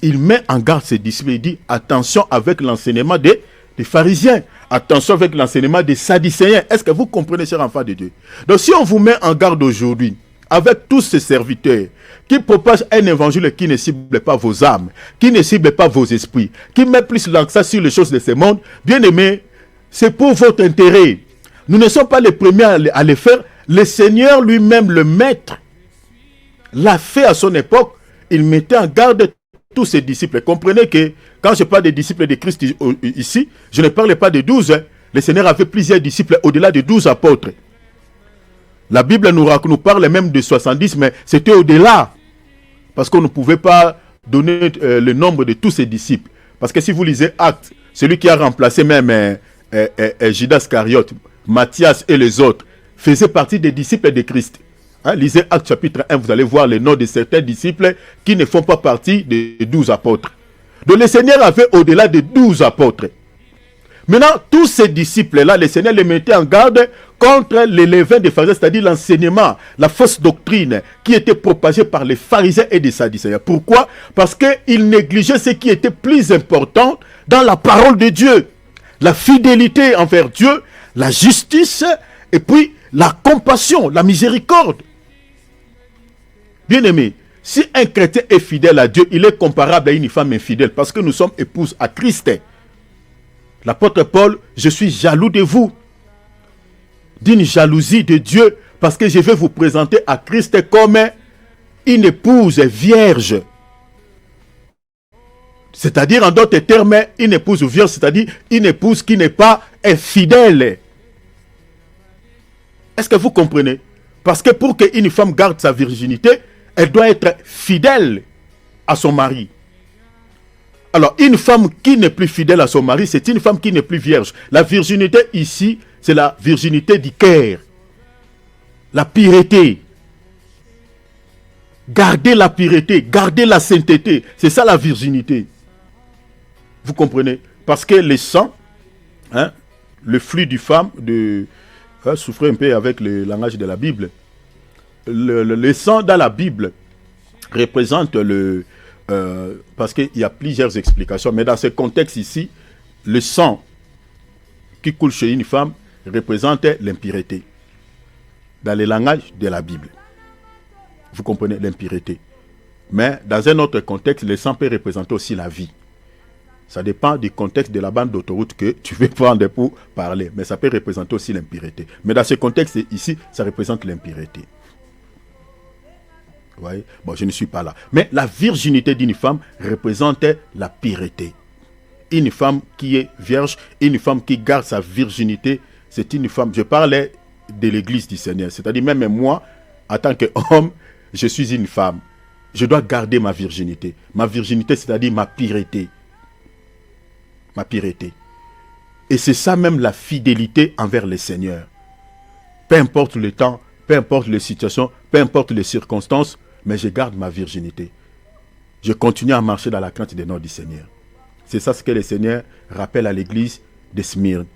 Il met en garde ses disciples. Il dit attention avec l'enseignement des pharisiens. Attention avec l'enseignement des sadducéens. Est-ce que vous comprenez, chers enfants de Dieu? Donc si on vous met en garde aujourd'hui, avec tous ces serviteurs qui propagent un évangile qui ne cible pas vos âmes, qui ne cible pas vos esprits, qui met plus l'accent sur les choses de ce monde, bien aimé, c'est pour votre intérêt. Nous ne sommes pas les premiers à le faire. Le Seigneur lui-même, le Maître, l'a fait à son époque. Il mettait en garde tous ses disciples. Comprenez que quand je parle des disciples de Christ ici, je ne parle pas de 12. Le Seigneur avait plusieurs disciples au-delà de 12 apôtres. La Bible nous parle même de 70, mais c'était au-delà. Parce qu'on ne pouvait pas donner le nombre de tous ses disciples. Parce que si vous lisez Actes, celui qui a remplacé même Judas Iscariote, Matthias et les autres, faisait partie des disciples de Christ. Lisez Actes chapitre 1, vous allez voir les noms de certains disciples qui ne font pas partie des 12 apôtres. Donc le Seigneur avait au-delà de 12 apôtres. Maintenant, tous ces disciples-là, le Seigneur les mettait en garde contre les levains des pharisiens, c'est-à-dire l'enseignement, la fausse doctrine qui était propagée par les pharisiens et les sadducéens. Pourquoi? Parce qu'ils négligeaient ce qui était plus important dans la parole de Dieu. La fidélité envers Dieu, la justice et puis la compassion, la miséricorde. Bien-aimé, si un chrétien est fidèle à Dieu, il est comparable à une femme infidèle parce que nous sommes épouses à Christ. L'apôtre Paul, je suis jaloux de vous, d'une jalousie de Dieu, parce que je vais vous présenter à Christ comme une épouse vierge. C'est-à-dire, en d'autres termes, une épouse vierge, c'est-à-dire une épouse qui n'est pas infidèle. Est-ce que vous comprenez? Parce que pour qu'une femme garde sa virginité, elle doit être fidèle à son mari. Alors, une femme qui n'est plus fidèle à son mari, c'est une femme qui n'est plus vierge. La virginité ici, c'est la virginité du cœur. La pureté. Garder la pureté, garder la sainteté. C'est ça la virginité. Vous comprenez? Parce que le sang, le flux du femme, souffrez un peu avec le langage de la Bible. Le sang dans la Bible représente parce qu'il y a plusieurs explications, mais dans ce contexte ici, le sang qui coule chez une femme représente l'impureté. Dans le langage de la Bible. Vous comprenez l'impureté. Mais dans un autre contexte, le sang peut représenter aussi la vie. Ça dépend du contexte de la bande d'autoroute que tu veux prendre pour parler. Mais ça peut représenter aussi l'impureté. Mais dans ce contexte ici, ça représente l'impureté. Vous voyez? Bon, je ne suis pas là. Mais la virginité d'une femme représente la pureté. Une femme qui est vierge, une femme qui garde sa virginité, c'est une femme... Je parlais de l'église du Seigneur. C'est-à-dire même moi, en tant qu'homme, je suis une femme. Je dois garder ma virginité. Ma virginité, c'est-à-dire ma pureté. Ma pureté. Et c'est ça même la fidélité envers le Seigneur. Peu importe le temps, peu importe les situations, peu importe les circonstances, mais je garde ma virginité. Je continue à marcher dans la crainte des noms du Seigneur. C'est ça ce que le Seigneur rappelle à l'église de Smyrne.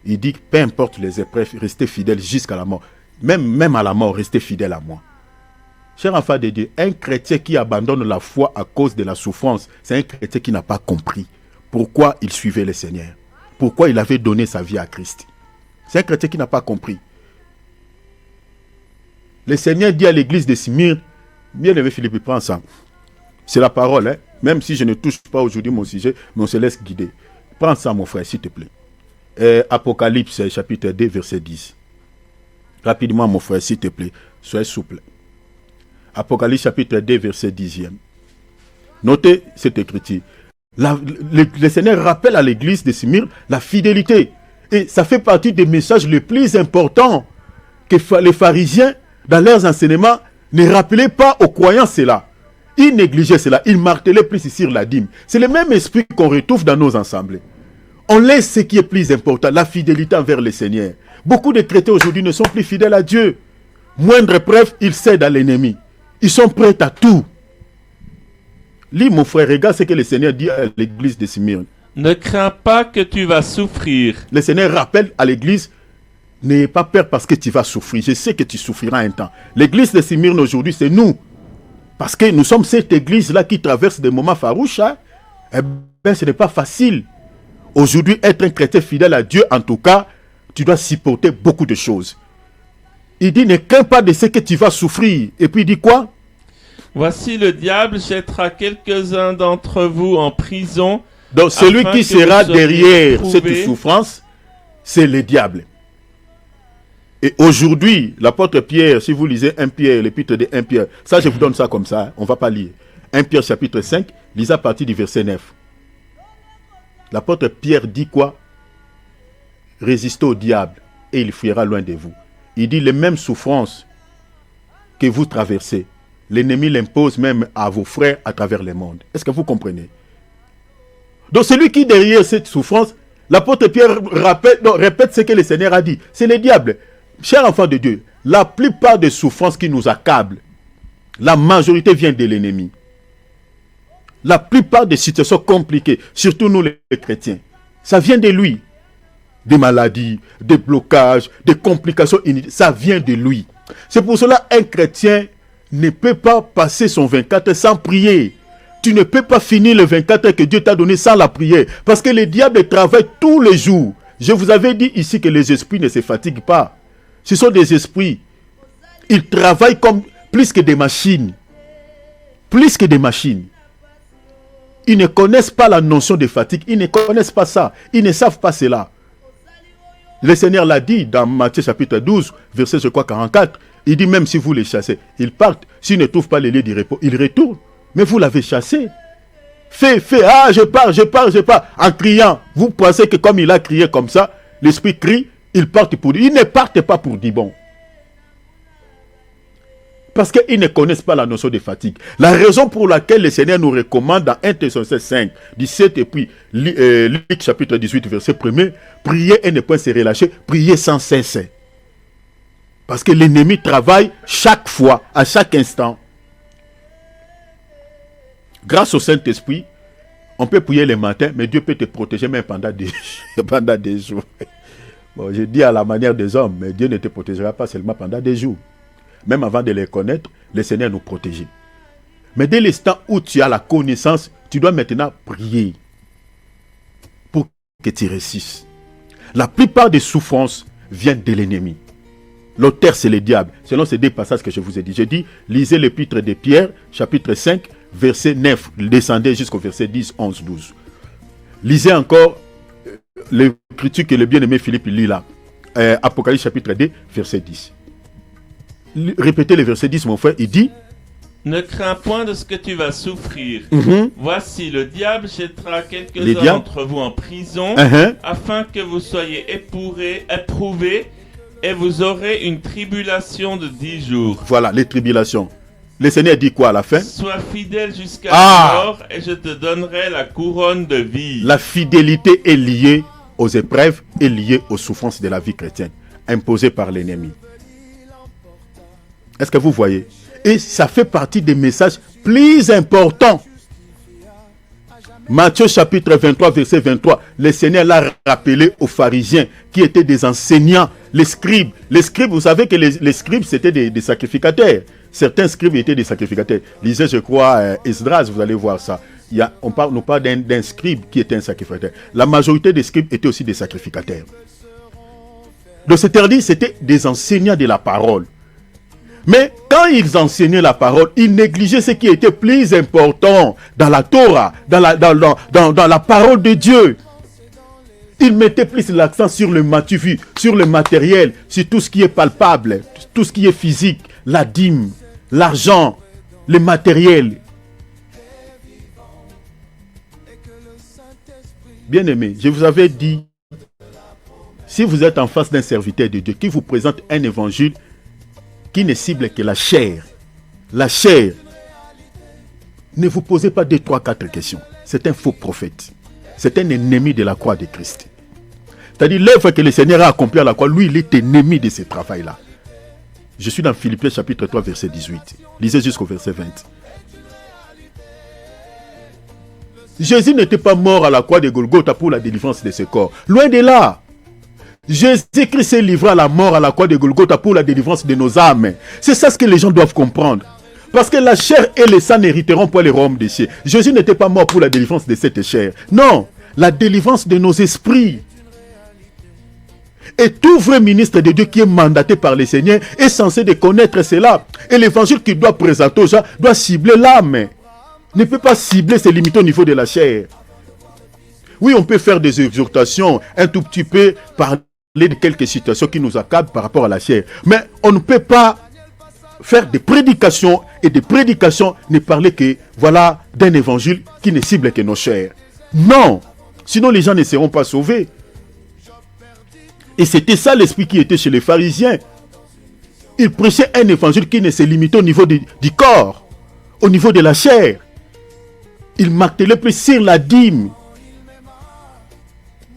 Il dit, peu importe les épreuves, restez fidèles jusqu'à la mort. Même à la mort, restez fidèles à moi. Cher enfant de Dieu, un chrétien qui abandonne la foi à cause de la souffrance, c'est un chrétien qui n'a pas compris pourquoi il suivait le Seigneur. Pourquoi il avait donné sa vie à Christ. C'est un chrétien qui n'a pas compris. Le Seigneur dit à l'église de Smyrne, bien aimé Philippe, prends ça. C'est la parole, hein? Même si je ne touche pas aujourd'hui mon sujet, mais on se laisse guider. Prends ça, mon frère, s'il te plaît. Apocalypse, chapitre 2, verset 10. Rapidement, mon frère, s'il te plaît. Soyez souple. Apocalypse, chapitre 2, verset 10e. Notez cette écriture. Le Seigneur rappelle à l'église de Smyrne la fidélité. Et ça fait partie des messages les plus importants que les pharisiens, dans leurs enseignements, ne rappelaient pas aux croyants cela. Ils négligeaient cela. Ils martelaient plus sur la dîme. C'est le même esprit qu'on retrouve dans nos assemblées. On laisse ce qui est plus important, la fidélité envers le Seigneur. Beaucoup de chrétiens aujourd'hui ne sont plus fidèles à Dieu. Moindre preuve, ils cèdent à l'ennemi. Ils sont prêts à tout. Lis, mon frère, regarde ce que le Seigneur dit à l'église de Smyrne. Ne crains pas que tu vas souffrir. Le Seigneur rappelle à l'église, n'ayez pas peur parce que tu vas souffrir. Je sais que tu souffriras un temps. L'église de Smyrne aujourd'hui, c'est nous. Parce que nous sommes cette église-là qui traverse des moments farouches. Hein? Eh bien, ce n'est pas facile. Aujourd'hui, être un chrétien fidèle à Dieu, en tout cas, tu dois supporter beaucoup de choses. Il dit, ne crains pas de ce que tu vas souffrir. Et puis il dit quoi? Voici le diable jettera quelques-uns d'entre vous en prison. Donc celui qui sera derrière cette souffrance, c'est le diable. Et aujourd'hui, l'apôtre Pierre, si vous lisez 1 Pierre, l'épître de 1 Pierre, ça je vous donne ça comme ça, hein, on ne va pas lire. 1 Pierre chapitre 5, lisez à partir du verset 9. L'apôtre Pierre dit quoi? Résistez au diable et il fuira loin de vous. Il dit les mêmes souffrances que vous traversez, l'ennemi l'impose même à vos frères à travers le monde. Est-ce que vous comprenez? Donc celui qui derrière cette souffrance, l'apôtre Pierre répète ce que le Seigneur a dit. C'est le diable. Chers enfants de Dieu, la plupart des souffrances qui nous accablent, la majorité vient de l'ennemi. La plupart des situations compliquées, surtout nous les chrétiens, ça vient de lui. Des maladies, des blocages, des complications inutiles, ça vient de lui. C'est pour cela qu'un chrétien ne peut pas passer son 24 sans prier. Tu ne peux pas finir le 24 que Dieu t'a donné sans la prière. Parce que le diable travaille tous les jours. Je vous avais dit ici que les esprits ne se fatiguent pas. Ce sont des esprits. Ils travaillent comme plus que des machines. Plus que des machines. Ils ne connaissent pas la notion de fatigue. Ils ne connaissent pas ça. Ils ne savent pas cela. Le Seigneur l'a dit dans Matthieu chapitre 12, verset je crois 44. Il dit même si vous les chassez, ils partent. S'ils ne trouvent pas les lieux du repos, ils retournent. Mais vous l'avez chassé. Fais, je pars. En criant, vous pensez que comme il a crié comme ça, l'esprit crie, ils partent pour dire. Ils ne partent pas pour dire bon. Parce qu'ils ne connaissent pas la notion de fatigue. La raison pour laquelle le Seigneur nous recommande dans 1 Thessaloniciens 5, 17 et puis Luc chapitre 18, verset 1er, priez et ne point se relâcher, priez sans cesse. Parce que l'ennemi travaille chaque fois, à chaque instant. Grâce au Saint-Esprit, on peut prier le matin, mais Dieu peut te protéger même pendant des jours. Bon, je dis à la manière des hommes, mais Dieu ne te protégera pas seulement pendant des jours. Même avant de les connaître, le Seigneur nous protège. Mais dès l'instant où tu as la connaissance, tu dois maintenant prier pour que tu réussisses. La plupart des souffrances viennent de l'ennemi. L'auteur, c'est le diable. Selon ces deux passages que je vous ai dit. Je dis, lisez l'épître de Pierre, chapitre 5, verset 9. Descendez jusqu'au verset 10, 11, 12. Lisez encore l'écriture que le bien-aimé Philippe lit là. Apocalypse chapitre 2, verset 10. Répétez le verset 10, mon frère. Il dit: ne crains point de ce que tu vas souffrir. Voici, le diable jettera quelques-uns d'entre vous en prison, afin que vous soyez éprouvés, et vous aurez une tribulation de 10 jours. Voilà, les tribulations. Le Seigneur dit quoi à la fin? Sois fidèle jusqu'à la mort, et je te donnerai la couronne de vie. La fidélité est liée aux épreuves, est liée aux souffrances de la vie chrétienne, imposées par l'ennemi. Est-ce que vous voyez? Et ça fait partie des messages plus importants. Matthieu chapitre 23, verset 23. Le Seigneur l'a rappelé aux pharisiens qui étaient des enseignants, les scribes. Les scribes, vous savez que les scribes, c'était des sacrificateurs. Certains scribes étaient des sacrificateurs. Lisez, je crois, Esdras, vous allez voir ça. On parle d'un scribe qui était un sacrificateur. La majorité des scribes étaient aussi des sacrificateurs. Donc, c'est-à-dire, c'était des enseignants de la parole. Mais quand ils enseignaient la parole, ils négligeaient ce qui était plus important dans la Torah, dans la parole de Dieu. Ils mettaient plus l'accent sur le matériel, sur le matériel, sur tout ce qui est palpable, tout ce qui est physique, la dîme, l'argent, le matériel. Bien-aimés, je vous avais dit, si vous êtes en face d'un serviteur de Dieu qui vous présente un évangile qui ne cible que la chair, ne vous posez pas 2, 3, 4 questions. C'est un faux prophète. C'est un ennemi de la croix de Christ. C'est-à-dire l'œuvre que le Seigneur a accomplie à la croix, lui, il est ennemi de ce travail-là. Je suis dans Philippiens chapitre 3, verset 18. Lisez jusqu'au verset 20. Jésus n'était pas mort à la croix de Golgotha pour la délivrance de ce corps. Loin de là. Jésus-Christ s'est livré à la mort à la croix de Golgotha pour la délivrance de nos âmes. C'est ça ce que les gens doivent comprendre. Parce que la chair et le sang n'hériteront pas les royaumes des cieux. Jésus n'était pas mort pour la délivrance de cette chair. Non, la délivrance de nos esprits. Et tout vrai ministre de Dieu qui est mandaté par le Seigneur est censé de connaître cela. Et l'évangile qu'il doit présenter aux gens doit cibler l'âme. Ne peut pas cibler, se limiter au niveau de la chair. Oui, on peut faire des exhortations, un tout petit peu parler de quelques situations qui nous accablent par rapport à la chair. Mais on ne peut pas faire des prédications et des prédications ne parler que, voilà, d'un évangile qui ne cible que nos chairs. Non, sinon les gens ne seront pas sauvés. Et c'était ça l'esprit qui était chez les pharisiens. Ils prêchaient un évangile qui ne se limitait au niveau du corps, au niveau de la chair. Ils martelaient plus sur la dîme.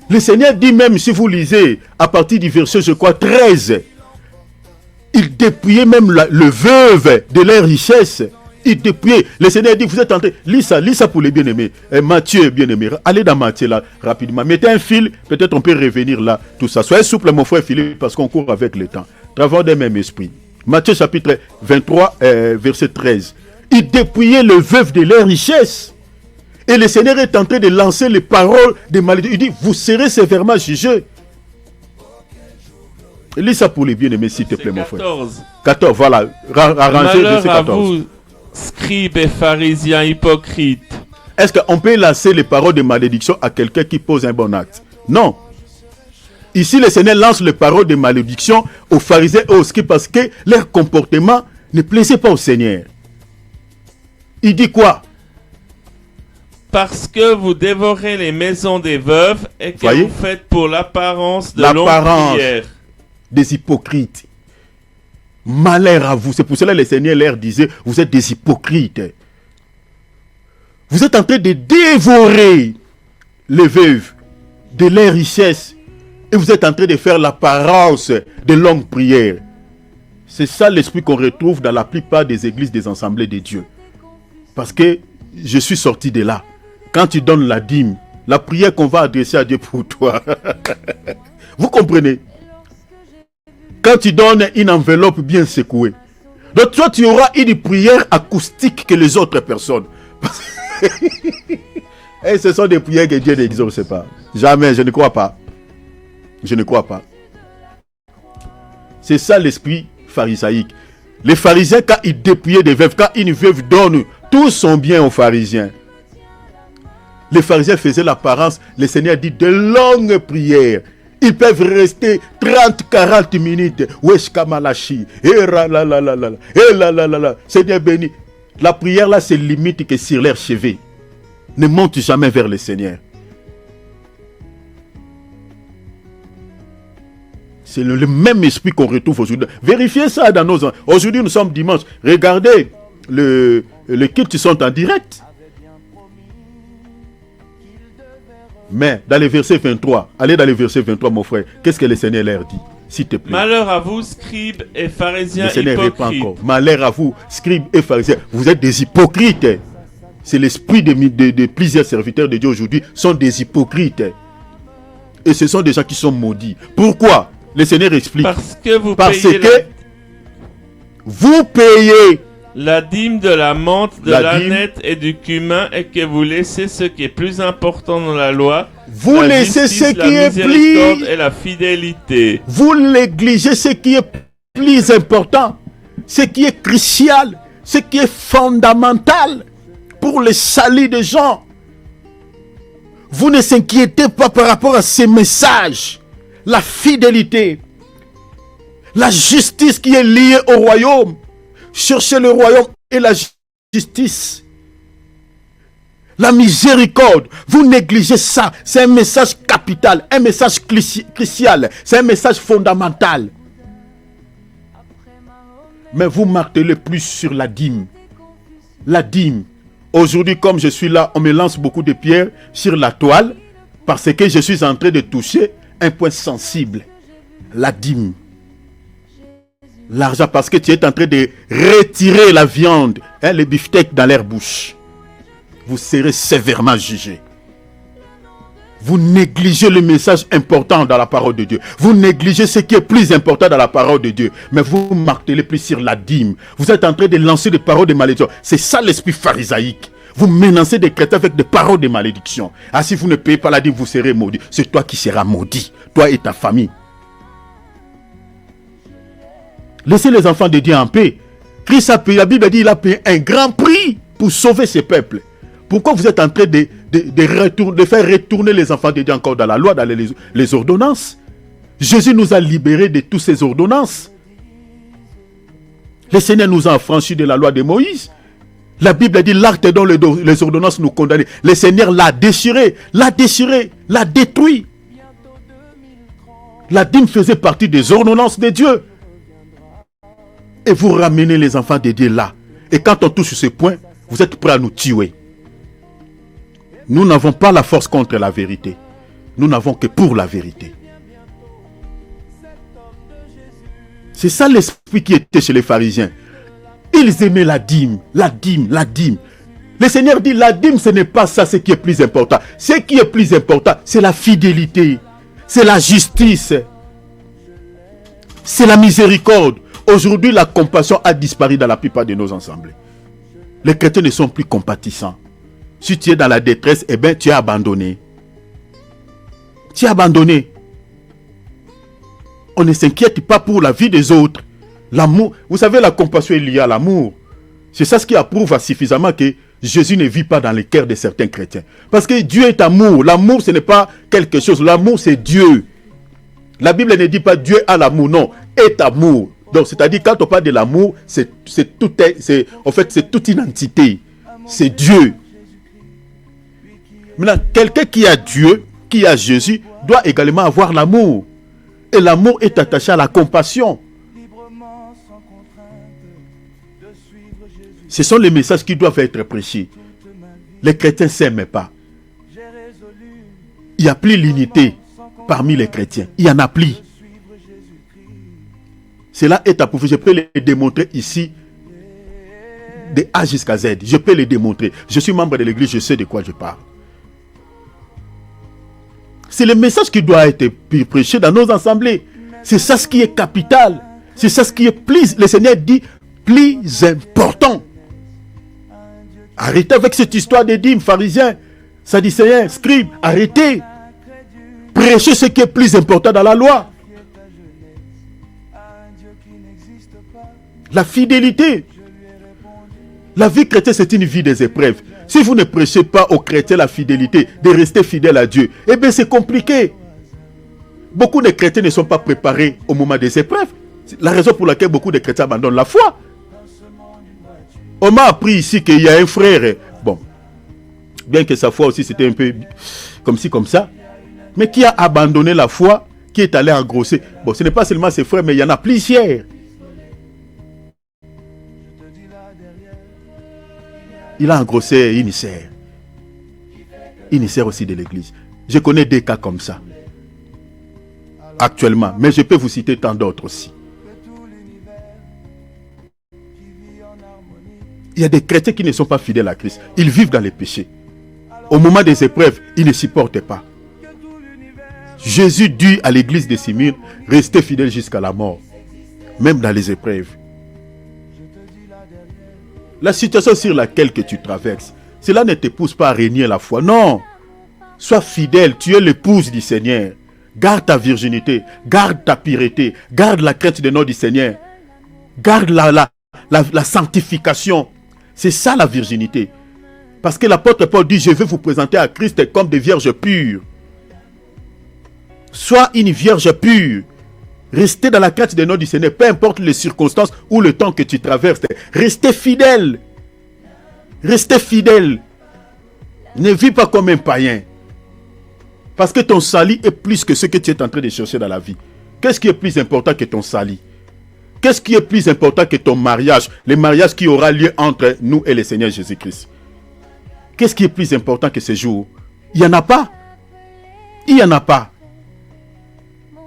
Le Seigneur dit même, si vous lisez, à partir du verset, je crois, 13, il dépouillait même le veuve de leur richesse. Il dépouillait. Le Seigneur dit, vous êtes en train, lis ça pour les bien-aimés. Matthieu, bien-aimé, allez dans Matthieu là, rapidement. Mettez un fil, peut-être on peut revenir là, tout ça. Soyez souple, mon frère Philippe, parce qu'on court avec le temps. Travaux d'un même esprit. Matthieu chapitre 23, verset 13. Il dépouillait le veuve de leur richesse. Et le Seigneur est en train de lancer les paroles de malédiction. Il dit, vous serez sévèrement jugés. Lis ça pour les bien-aimés, s'il te plaît, mon frère. 14, voilà. Arrangez verset 14. À vous, scribes et pharisiens hypocrites. Est-ce qu'on peut lancer les paroles de malédiction à quelqu'un qui pose un bon acte? Non. Ici, le Seigneur lance les paroles de malédiction aux pharisiens et aux scribes parce que leur comportement ne plaisait pas au Seigneur. Il dit quoi? Parce que vous dévorez les maisons des veuves et que vous faites pour l'apparence de longues prières. Des hypocrites. Malheur à vous. C'est pour cela que le Seigneur leur disait, vous êtes des hypocrites. Vous êtes en train de dévorer les veuves de leurs richesses et vous êtes en train de faire l'apparence de longues prières. C'est ça l'esprit qu'on retrouve dans la plupart des églises des assemblées de Dieu. Parce que je suis sorti de là. Quand tu donnes la dîme, la prière qu'on va adresser à Dieu pour toi. Vous comprenez? Quand tu donnes une enveloppe bien secouée. Donc toi, tu auras une prière acoustique que les autres personnes. Et ce sont des prières que Dieu n'exauce pas. Jamais, je ne crois pas. Je ne crois pas. C'est ça l'esprit pharisaïque. Les pharisiens, quand ils dépouillaient des veuves, quand une veuve donne tout son bien aux pharisiens, Les pharisiens faisaient l'apparence. Le Seigneur dit de longues prières. Ils peuvent rester 30-40 minutes. Wesh kamalashi. Seigneur béni. La prière là, c'est limite que sur leurs cheveux. Ne monte jamais vers le Seigneur. C'est le même esprit qu'on retrouve aujourd'hui. Vérifiez ça dans nos... Aujourd'hui, nous sommes dimanche. Regardez, les cultes sont en direct. Mais dans le verset 23, allez dans le verset 23, mon frère. Qu'est-ce que le Seigneur leur dit? S'il te plaît. Malheur à vous, scribes et pharisiens hypocrites. Le Seigneur répond encore. Malheur à vous, scribes et pharisiens. Vous êtes des hypocrites. C'est l'esprit de plusieurs serviteurs de Dieu aujourd'hui sont des hypocrites. Et ce sont des gens qui sont maudits. Pourquoi? Le Seigneur explique. Parce que vous payez la dîme de la menthe, de l'ânette et du cumin, et que vous laissez ce qui est plus important dans la loi. Vous laissez ce qui est plus... et la fidélité. Vous négligez ce qui est plus important, ce qui est crucial, ce qui est fondamental pour le salut des gens. Vous ne vous inquiétez pas par rapport à ces messages. La fidélité, la justice qui est liée au royaume. Cherchez le royaume et la justice. La miséricorde, vous négligez ça. C'est un message capital, un message crucial, c'est un message fondamental. Mais vous martelez plus sur la dîme. La dîme. Aujourd'hui, comme je suis là, on me lance beaucoup de pierres sur la toile parce que je suis en train de toucher un point sensible. La dîme. L'argent, parce que tu es en train de retirer la viande, les beefsteaks dans leur bouche. Vous serez sévèrement jugés. Vous négligez le message important dans la parole de Dieu. Vous négligez ce qui est plus important dans la parole de Dieu. Mais vous martelez plus sur la dîme. Vous êtes en train de lancer des paroles de malédiction. C'est ça l'esprit pharisaïque. Vous menacez des chrétiens avec des paroles de malédiction. Ah, si vous ne payez pas la dîme, vous serez maudit. C'est toi qui seras maudit. Toi et ta famille. Laissez les enfants de Dieu en paix. Christ a payé, la Bible dit qu'il a payé un grand prix pour sauver ses peuples. Pourquoi vous êtes en train de faire retourner les enfants de Dieu encore dans la loi, dans les ordonnances? Jésus nous a libérés de toutes ces ordonnances. Le Seigneur nous a affranchis de la loi de Moïse. La Bible dit l'acte dont les ordonnances nous condamnaient. Le Seigneur l'a déchiré, l'a détruit. La dîme faisait partie des ordonnances de Dieu. Et vous ramenez les enfants de Dieu là. Et quand on touche ce point, vous êtes prêts à nous tuer. Nous n'avons pas la force contre la vérité. Nous n'avons que pour la vérité. C'est ça l'esprit qui était chez les pharisiens. Ils aimaient la dîme, la dîme, la dîme. Le Seigneur dit, la dîme, ce n'est pas ça ce qui est plus important. Ce qui est plus important, c'est la fidélité. C'est la justice. C'est la miséricorde. Aujourd'hui, la compassion a disparu dans la plupart de nos assemblées. Les chrétiens ne sont plus compatissants. Si tu es dans la détresse, eh bien, tu es abandonné. Tu es abandonné. On ne s'inquiète pas pour la vie des autres. L'amour, vous savez, la compassion est liée à l'amour. C'est ça ce qui approuve suffisamment que Jésus ne vit pas dans les cœurs de certains chrétiens. Parce que Dieu est amour. L'amour, ce n'est pas quelque chose. L'amour, c'est Dieu. La Bible ne dit pas Dieu a l'amour, non. Est amour. Donc, c'est-à-dire, quand on parle de l'amour, c'est toute une entité. C'est Dieu. Maintenant, quelqu'un qui a Dieu, qui a Jésus, doit également avoir l'amour. Et l'amour est attaché à la compassion. Ce sont les messages qui doivent être prêchés. Les chrétiens ne s'aiment pas. Il n'y a plus l'unité parmi les chrétiens. Il n'y en a plus. Cela est approuvé. Je peux le démontrer ici de A jusqu'à Z. Je peux le démontrer. Je suis membre de l'église, je sais de quoi je parle. C'est le message qui doit être prêché dans nos assemblées. C'est ça ce qui est capital. C'est ça ce qui est plus, le Seigneur dit, plus important. Arrêtez avec cette histoire de dîmes, pharisiens, sadducéens, scribes. Arrêtez. Prêchez ce qui est plus important dans la loi. La fidélité. La vie chrétienne, c'est une vie des épreuves. Si vous ne prêchez pas aux chrétiens la fidélité, de rester fidèles à Dieu, eh bien c'est compliqué. Beaucoup de chrétiens ne sont pas préparés au moment des épreuves. C'est la raison pour laquelle beaucoup de chrétiens abandonnent la foi. On m'a appris ici qu'il y a un frère, bon, bien que sa foi aussi c'était un peu comme ci, comme ça, mais qui a abandonné la foi, qui est allé engrosser. Bon, ce n'est pas seulement ses frères, mais il y en a plusieurs. Il a engrossé une sœur aussi de l'église. Je connais des cas comme ça, actuellement, mais je peux vous citer tant d'autres aussi. Il y a des chrétiens qui ne sont pas fidèles à Christ. Ils vivent dans les péchés. Au moment des épreuves, ils ne supportent pas. Jésus dit à l'église de Smyrne, restez fidèles jusqu'à la mort, même dans les épreuves. La situation sur laquelle que tu traverses, cela ne te pousse pas à régner la foi. Non, sois fidèle, tu es l'épouse du Seigneur. Garde ta virginité, garde ta pureté, garde la crainte du nom du Seigneur. Garde la sanctification. C'est ça la virginité. Parce que l'apôtre Paul dit, je vais vous présenter à Christ comme des vierges pures. Sois une vierge pure. Restez dans la crainte du nom du Seigneur, peu importe les circonstances ou le temps que tu traverses. Restez fidèle. Restez fidèle. Ne vis pas comme un païen. Parce que ton salut est plus que ce que tu es en train de chercher dans la vie. Qu'est-ce qui est plus important que ton salut? Qu'est-ce qui est plus important que ton mariage? Le mariage qui aura lieu entre nous et le Seigneur Jésus-Christ. Qu'est-ce qui est plus important que ce jour? Il n'y en a pas. Il n'y en a pas.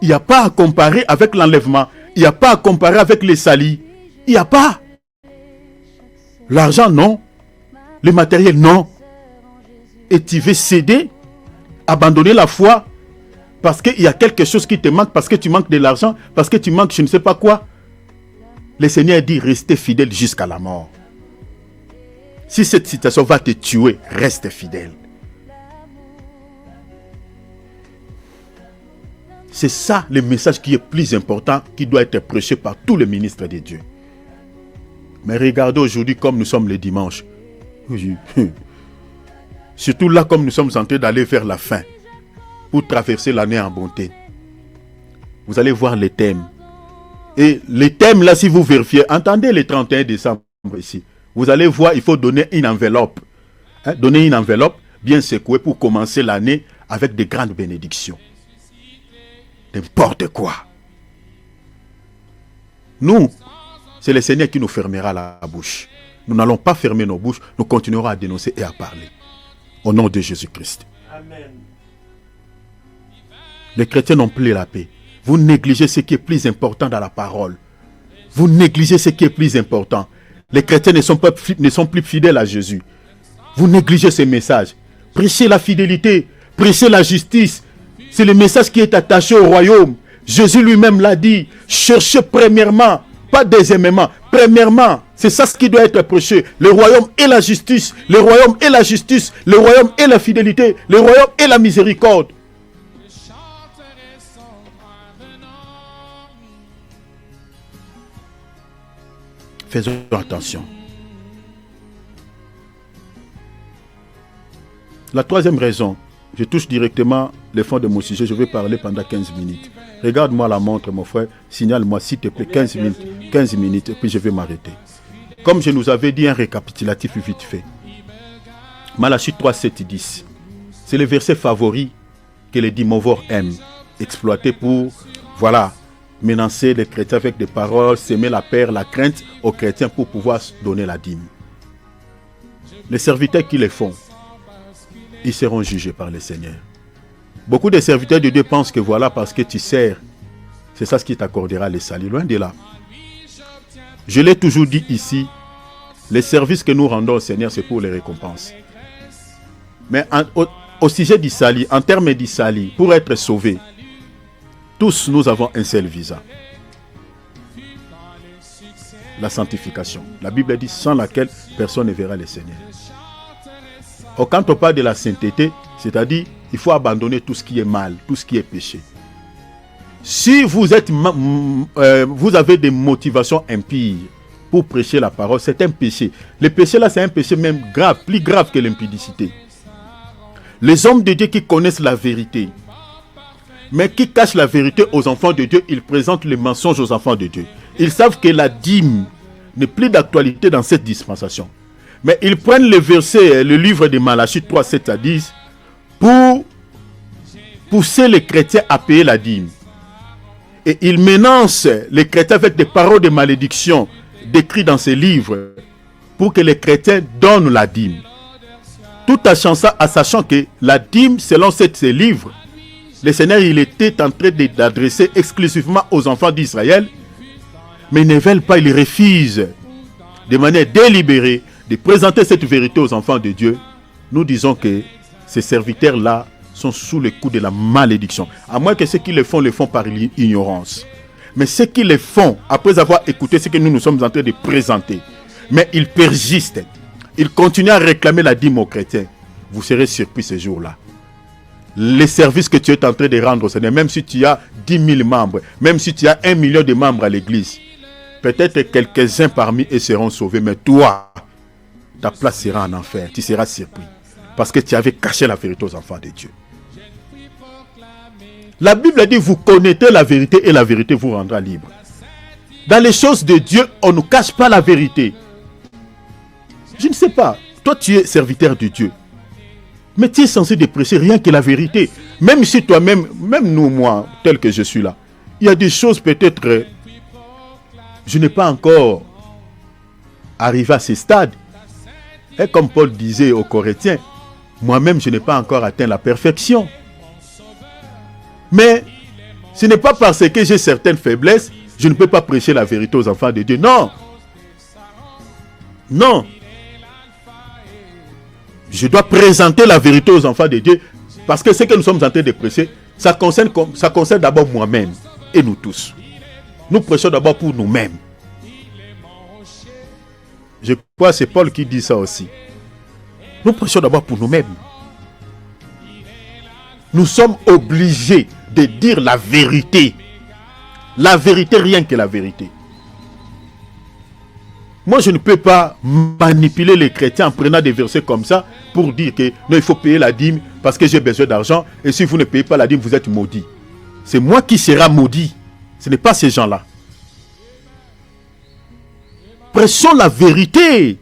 Il n'y a pas à comparer avec l'enlèvement. Il n'y a pas à comparer avec les salis. Il n'y a pas. L'argent, non. Le matériel, non. Et tu veux céder, abandonner la foi, parce qu'il y a quelque chose qui te manque, parce que tu manques de l'argent, parce que tu manques je ne sais pas quoi. Le Seigneur dit, restez fidèle jusqu'à la mort. Si cette situation va te tuer, reste fidèle. C'est ça le message qui est plus important, qui doit être prêché par tous les ministres de Dieu. Mais regardez aujourd'hui comme nous sommes le dimanche. Surtout là comme nous sommes en train d'aller vers la fin, pour traverser l'année en bonté. Vous allez voir les thèmes. Et les thèmes là, si vous vérifiez, entendez le 31 décembre ici. Vous allez voir, il faut donner une enveloppe. Donner une enveloppe bien secouée pour commencer l'année avec de grandes bénédictions. N'importe quoi. Nous, c'est le Seigneur qui nous fermera la bouche. Nous n'allons pas fermer nos bouches, nous continuerons à dénoncer et à parler. Au nom de Jésus-Christ. Amen. Les chrétiens n'ont plus la paix. Vous négligez ce qui est plus important dans la parole. Vous négligez ce qui est plus important. Les chrétiens ne sont plus fidèles à Jésus. Vous négligez ce message. Prêchez la fidélité, prêchez la justice. C'est le message qui est attaché au royaume. Jésus lui-même l'a dit. Cherchez premièrement, pas deuxièmement, premièrement. C'est ça ce qui doit être prêché. Le royaume et la justice. Le royaume et la justice. Le royaume et la fidélité. Le royaume et la miséricorde. Faisons attention. La troisième raison, je touche directement le fond de mon sujet, je vais parler pendant 15 minutes. Regarde-moi la montre, mon frère, signale-moi s'il te plaît 15 minutes, et puis je vais m'arrêter. Comme je nous avais dit, un récapitulatif vite fait. Malachie 3, 7, 10. C'est le verset favori que les Dimovores aiment, exploiter pour, voilà, menacer les chrétiens avec des paroles, semer la peur, la crainte aux chrétiens pour pouvoir donner la dîme. Les serviteurs qui le font, ils seront jugés par le Seigneur. Beaucoup de serviteurs de Dieu pensent que voilà, parce que tu sers, c'est ça ce qui t'accordera le salut. Loin de là. Je l'ai toujours dit ici, les services que nous rendons au Seigneur, c'est pour les récompenses. Mais au sujet du salut, en termes du salut, pour être sauvés, tous nous avons un seul visa. La sanctification. La Bible dit sans laquelle personne ne verra le Seigneur. Or, quand on parle de la sainteté, c'est-à-dire il faut abandonner tout ce qui est mal, tout ce qui est péché. Si vous avez des motivations impies, pour prêcher la parole, c'est un péché. Le péché là, c'est un péché même grave, plus grave que l'impudicité. Les hommes de Dieu qui connaissent la vérité, mais qui cachent la vérité aux enfants de Dieu, ils présentent les mensonges aux enfants de Dieu. Ils savent que la dîme n'est plus d'actualité dans cette dispensation. Mais ils prennent le verset, le livre de Malachie 3, 7 à 10, pour pousser les chrétiens à payer la dîme. Et ils menacent les chrétiens avec des paroles de malédiction décrites dans ces livres pour que les chrétiens donnent la dîme. Tout en sachant que la dîme, selon ces livres, le Seigneur il était en train d'adresser exclusivement aux enfants d'Israël, mais ils ne veulent pas, ils refusent de manière délibérée de présenter cette vérité aux enfants de Dieu. Nous disons que ces serviteurs-là sont sous le coup de la malédiction. À moins que ceux qui le font par ignorance. Mais ceux qui le font, après avoir écouté ce que nous sommes en train de présenter, mais ils persistent, ils continuent à réclamer la dîme aux chrétiens, vous serez surpris ce jour-là. Les services que tu es en train de rendre au Seigneur, même si tu as 10 000 membres, même si tu as 1 million de membres à l'église, peut-être quelques-uns parmi eux seront sauvés, mais toi, ta place sera en enfer, tu seras surpris. Parce que tu avais caché la vérité aux enfants de Dieu. La Bible dit, vous connaissez la vérité et la vérité vous rendra libre. Dans les choses de Dieu, on ne cache pas la vérité. Je ne sais pas, toi tu es serviteur de Dieu. Mais tu es censé de prêcher rien que la vérité. Même si toi-même, même nous, moi, tel que je suis là, il y a des choses peut-être, je n'ai pas encore arrivé à ce stade. Et comme Paul disait aux Corinthiens, moi-même je n'ai pas encore atteint la perfection. Mais ce n'est pas parce que j'ai certaines faiblesses, je ne peux pas prêcher la vérité aux enfants de Dieu. Non. Non. Je dois présenter la vérité aux enfants de Dieu parce que ce que nous sommes en train de prêcher, ça concerne d'abord moi-même et nous tous. Nous prêchons d'abord pour nous-mêmes. Je crois que c'est Paul qui dit ça aussi. Nous prêchons d'abord pour nous-mêmes. Nous sommes obligés de dire la vérité. La vérité, rien que la vérité. Moi, je ne peux pas manipuler les chrétiens en prenant des versets comme ça pour dire que non, il faut payer la dîme parce que j'ai besoin d'argent et si vous ne payez pas la dîme, vous êtes maudit. C'est moi qui serai maudit. Ce n'est pas ces gens-là. Prêchons la vérité.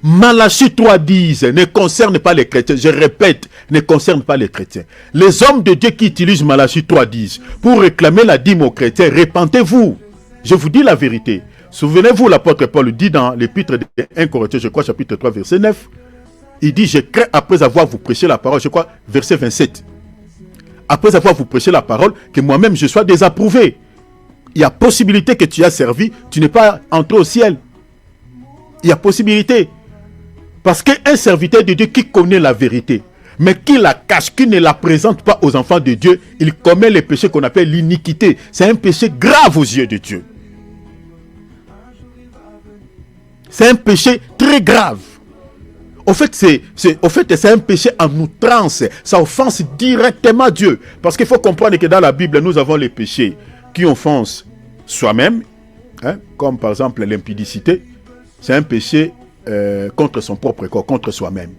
Malachie 3:10 ne concerne pas les chrétiens. Je répète, ne concerne pas les chrétiens. Les hommes de Dieu qui utilisent Malachie 3:10 pour réclamer la dîme aux chrétiens, repentez-vous. Je vous dis la vérité. Souvenez-vous, l'apôtre Paul dit dans l'épître de 1 Corinthiens, je crois, chapitre 3, verset 9, il dit, je crains après avoir vous prêché la parole, je crois, verset 27. Après avoir vous prêché la parole, que moi-même je sois désapprouvé. Il y a possibilité que tu as servi, tu n'es pas entré au ciel. Il y a possibilité. Parce qu'un serviteur de Dieu qui connaît la vérité, mais qui la cache, qui ne la présente pas aux enfants de Dieu, il commet le péché qu'on appelle l'iniquité. C'est un péché grave aux yeux de Dieu. C'est un péché très grave. Au fait, c'est un péché en outrance. Ça offense directement Dieu. Parce qu'il faut comprendre que dans la Bible, nous avons les péchés qui offensent soi-même, comme par exemple l'impudicité. C'est un péché contre son propre corps, contre soi-même.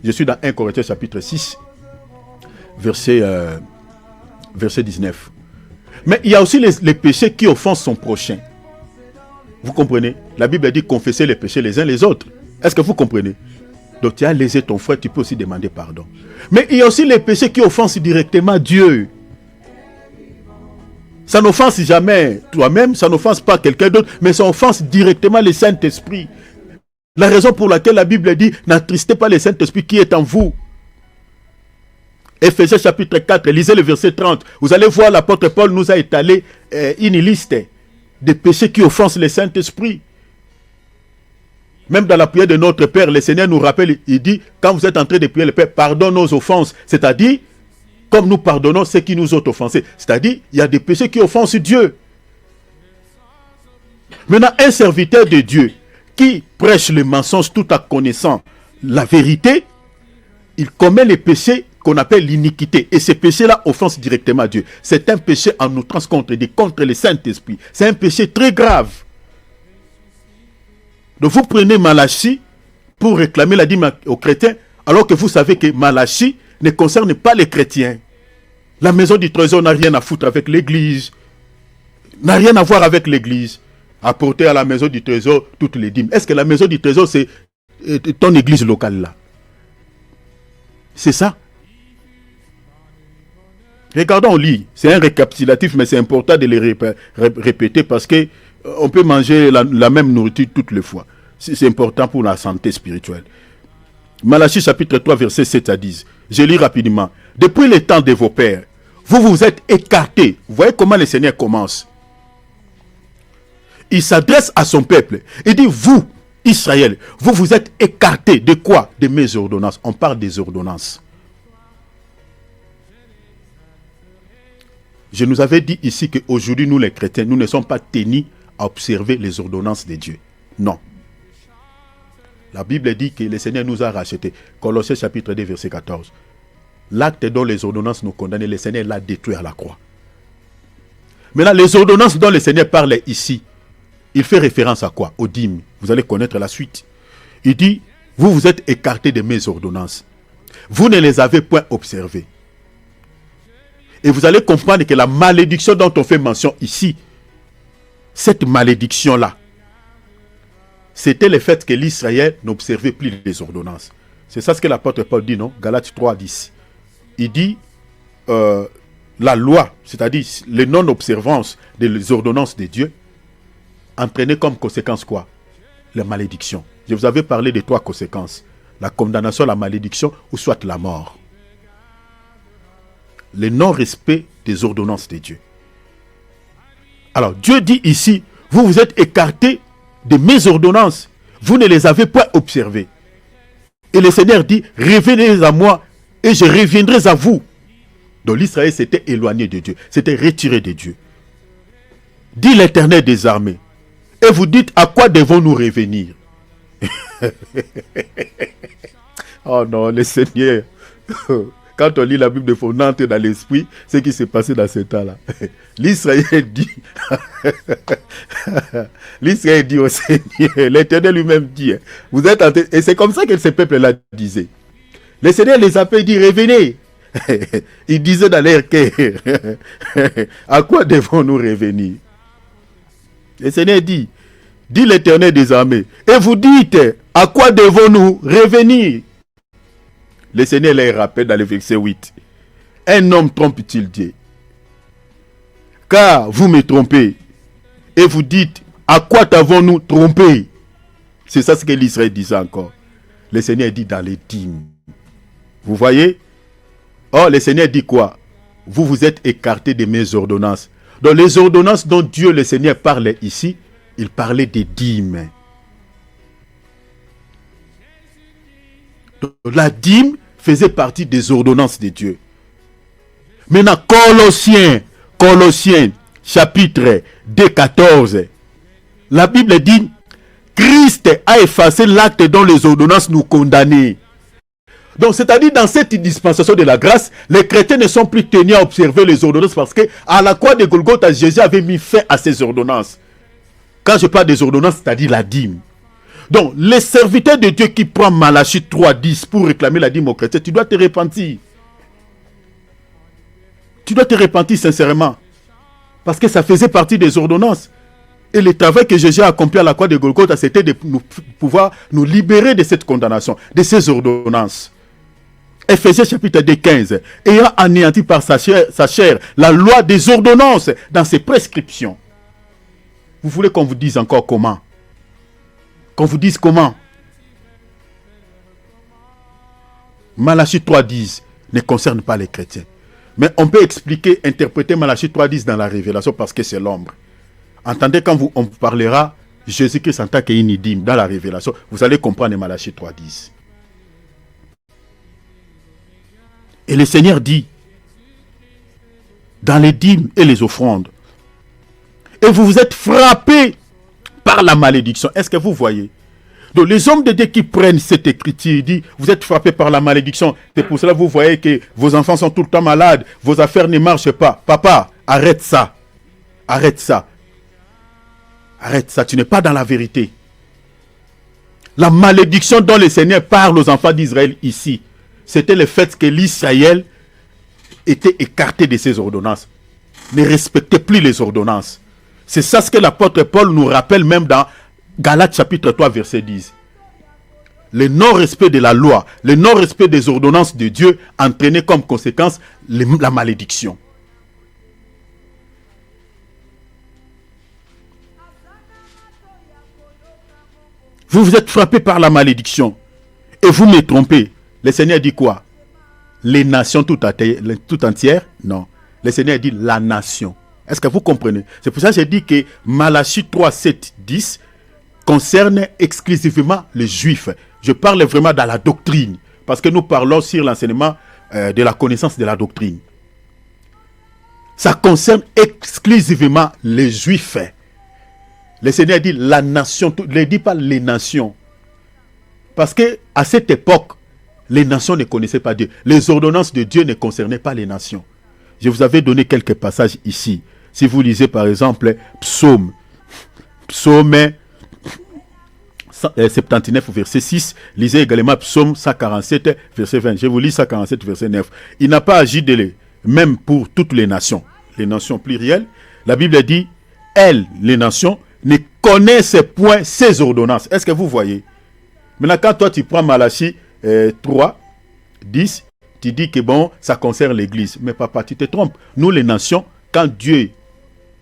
Je suis dans 1 Corinthiens chapitre 6, verset 19. Mais il y a aussi les péchés qui offensent son prochain. Vous comprenez? La Bible dit confesser les péchés les uns les autres. Est-ce que vous comprenez? Donc tu as lésé ton frère, tu peux aussi demander pardon. Mais il y a aussi les péchés qui offensent directement Dieu. Ça n'offense jamais toi-même, ça n'offense pas quelqu'un d'autre, mais ça offense directement le Saint-Esprit. La raison pour laquelle la Bible dit n'attristez pas le Saint-Esprit qui est en vous. Éphésiens chapitre 4, lisez le verset 30. Vous allez voir, l'apôtre Paul nous a étalé une liste des péchés qui offensent le Saint-Esprit. Même dans la prière de notre Père, le Seigneur nous rappelle, il dit, quand vous êtes en train de prier le Père, pardonne nos offenses. C'est-à-dire, comme nous pardonnons ceux qui nous ont offensés. C'est-à-dire, il y a des péchés qui offensent Dieu. Maintenant, un serviteur de Dieu qui prêche le mensonge tout en connaissant la vérité, il commet les péchés qu'on appelle l'iniquité. Et ces péchés-là offensent directement Dieu. C'est un péché en outrance contre le Saint-Esprit. C'est un péché très grave. Donc vous prenez Malachie pour réclamer la dîme aux chrétiens, alors que vous savez que Malachie ne concerne pas les chrétiens. La maison du trésor n'a rien à foutre avec l'église. N'a rien à voir avec l'église. Apporter à la maison du trésor toutes les dîmes. Est-ce que la maison du trésor, c'est ton église locale là? C'est ça. Regardons, on lit. C'est un récapitulatif, mais c'est important de le répéter parce que on peut manger la même nourriture toutes les fois. C'est important pour la santé spirituelle. Malachie chapitre 3, verset 7 à 10. Je lis rapidement. Depuis le temps de vos pères, vous vous êtes écartés. Vous voyez comment le Seigneur commence. Il s'adresse à son peuple. Il dit, vous, Israël, vous vous êtes écartés de quoi? De mes ordonnances. On parle des ordonnances. Je nous avais dit ici qu'aujourd'hui, nous les chrétiens, nous ne sommes pas tenus à observer les ordonnances de Dieu. Non. La Bible dit que le Seigneur nous a rachetés. Colossiens chapitre 2, verset 14. L'acte dont les ordonnances nous condamnaient, le Seigneur l'a détruit à la croix. Maintenant, les ordonnances dont le Seigneur parle ici, il fait référence à quoi? Aux dîmes. Vous allez connaître la suite. Il dit, vous vous êtes écartés de mes ordonnances. Vous ne les avez point observées. Et vous allez comprendre que la malédiction dont on fait mention ici, cette malédiction-là, c'était le fait que l'Israël n'observait plus les ordonnances. C'est ça ce que l'apôtre Paul dit, non? Galates 3, 10. Il dit, la loi, c'est-à-dire les non-observances des ordonnances de Dieu, entraînait comme conséquence quoi? La malédiction. Je vous avais parlé de 3 conséquences. La condamnation, la malédiction ou soit la mort. Le non-respect des ordonnances de Dieu. Alors Dieu dit ici, vous vous êtes écartés de mes ordonnances. Vous ne les avez pas observées. Et le Seigneur dit, revenez à moi et je reviendrai à vous. Donc l'Israël s'était éloigné de Dieu, s'était retiré de Dieu. Dit l'Éternel des armées. Et vous dites, à quoi devons-nous revenir? Oh non, le Seigneur. Quand on lit la Bible, il faut entrer dans l'esprit ce qui s'est passé dans ce temps-là. L'Israël dit, l'Israël dit au Seigneur, l'Éternel lui-même dit, vous êtes en train, et c'est comme ça que ce peuple-là disait. Le Seigneur les appelle et dit, revenez. Il disait dans leur cœur, à quoi devons-nous revenir? Le Seigneur dit l'Éternel des armées, et vous dites, à quoi devons-nous revenir? Le Seigneur les rappelle dans le verset 8. Un homme trompe-t-il Dieu? Car vous me trompez, et vous dites, à quoi t'avons-nous trompé? C'est ça ce que l'Israël disait encore. Le Seigneur dit dans les dîmes. Vous voyez? Or, le Seigneur dit quoi? Vous vous êtes écartés de mes ordonnances. Donc les ordonnances dont Dieu le Seigneur parlait ici, il parlait des dîmes. Donc, la dîme faisait partie des ordonnances de Dieu. Maintenant, Colossiens, chapitre 2, 14. La Bible dit, Christ a effacé l'acte dont les ordonnances nous condamnaient. Donc, c'est-à-dire, dans cette dispensation de la grâce, les chrétiens ne sont plus tenus à observer les ordonnances parce qu'à la croix de Golgotha, Jésus avait mis fin à ces ordonnances. Quand je parle des ordonnances, c'est-à-dire la dîme. Donc, les serviteurs de Dieu qui prennent Malachie 3.10 pour réclamer la dîme aux chrétiens, tu dois te repentir. Tu dois te repentir sincèrement. Parce que ça faisait partie des ordonnances. Et le travail que Jésus a accompli à la croix de Golgotha, c'était de pouvoir nous libérer de cette condamnation, de ces ordonnances. Ephésiens chapitre 2, 15. Ayant anéanti par sa chair la loi des ordonnances dans ses prescriptions. Vous voulez qu'on vous dise encore comment? Qu'on vous dise comment? Malachie 3.10 ne concerne pas les chrétiens. Mais on peut expliquer, interpréter Malachie 3.10 dans la révélation parce que c'est l'ombre. Entendez, quand on vous parlera Jésus-Christ en tant qu'une dîme dans la révélation, vous allez comprendre Malachie 3.10. Et le Seigneur dit, dans les dîmes et les offrandes, et vous vous êtes frappés par la malédiction. Est-ce que vous voyez? Donc les hommes de Dieu qui prennent cette écriture, ils disent, vous êtes frappés par la malédiction. C'est pour cela que vous voyez que vos enfants sont tout le temps malades, vos affaires ne marchent pas. Papa, arrête ça. Arrête ça. Arrête ça, tu n'es pas dans la vérité. La malédiction dont le Seigneur parle aux enfants d'Israël ici, c'était le fait que l'Israël était écarté de ses ordonnances, ne respectait plus les ordonnances. C'est ça ce que l'apôtre Paul nous rappelle même dans Galates chapitre 3 verset 10. Le non-respect de la loi, le non-respect des ordonnances de Dieu entraînait comme conséquence la malédiction. Vous vous êtes frappé par la malédiction et vous me trompez. Le Seigneur dit quoi? Les nations tout entières? Non. Le Seigneur dit la nation. Est-ce que vous comprenez? C'est pour ça que j'ai dit que Malachie 3, 7, 10 concerne exclusivement les Juifs. Je parle vraiment dans la doctrine, parce que nous parlons sur l'enseignement de la connaissance de la doctrine. Ça concerne exclusivement les Juifs. Le Seigneur dit la nation, il ne dit pas les nations. Parce que à cette époque, les nations ne connaissaient pas Dieu. Les ordonnances de Dieu ne concernaient pas les nations. Je vous avais donné quelques passages ici. Si vous lisez par exemple Psaume 79, verset 6, lisez également Psaume 147, verset 20. Je vous lis 147, verset 9. Il n'a pas agi même pour toutes les nations plurielles. La Bible dit, elles, les nations, ne connaissent point ces ordonnances. Est-ce que vous voyez? Maintenant, quand toi tu prends Malachie 3, 10, tu dis que bon, ça concerne l'église. Mais papa, tu te trompes. Nous, les nations, quand Dieu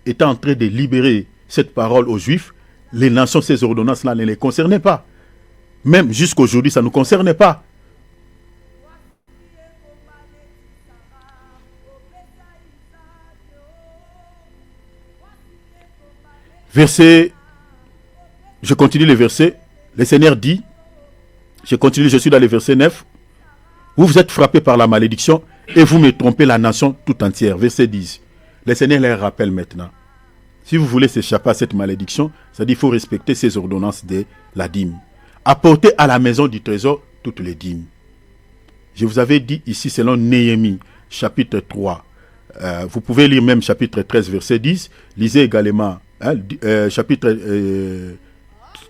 était en train de libérer cette parole aux Juifs, les nations, ces ordonnances-là ne les concernaient pas. Même jusqu'aujourd'hui, ça ne nous concerne pas. Verset, je continue le verset. Le Seigneur dit, je continue, je suis dans le verset 9. Vous vous êtes frappés par la malédiction et vous me trompez la nation tout entière. Verset 10. Le Seigneur les rappelle maintenant. Si vous voulez s'échapper à cette malédiction, c'est-à-dire qu'il faut respecter ces ordonnances de la dîme. Apportez à la maison du trésor toutes les dîmes. Je vous avais dit ici selon Néhémie, chapitre 3. Vous pouvez lire même chapitre 13, verset 10. Lisez également chapitre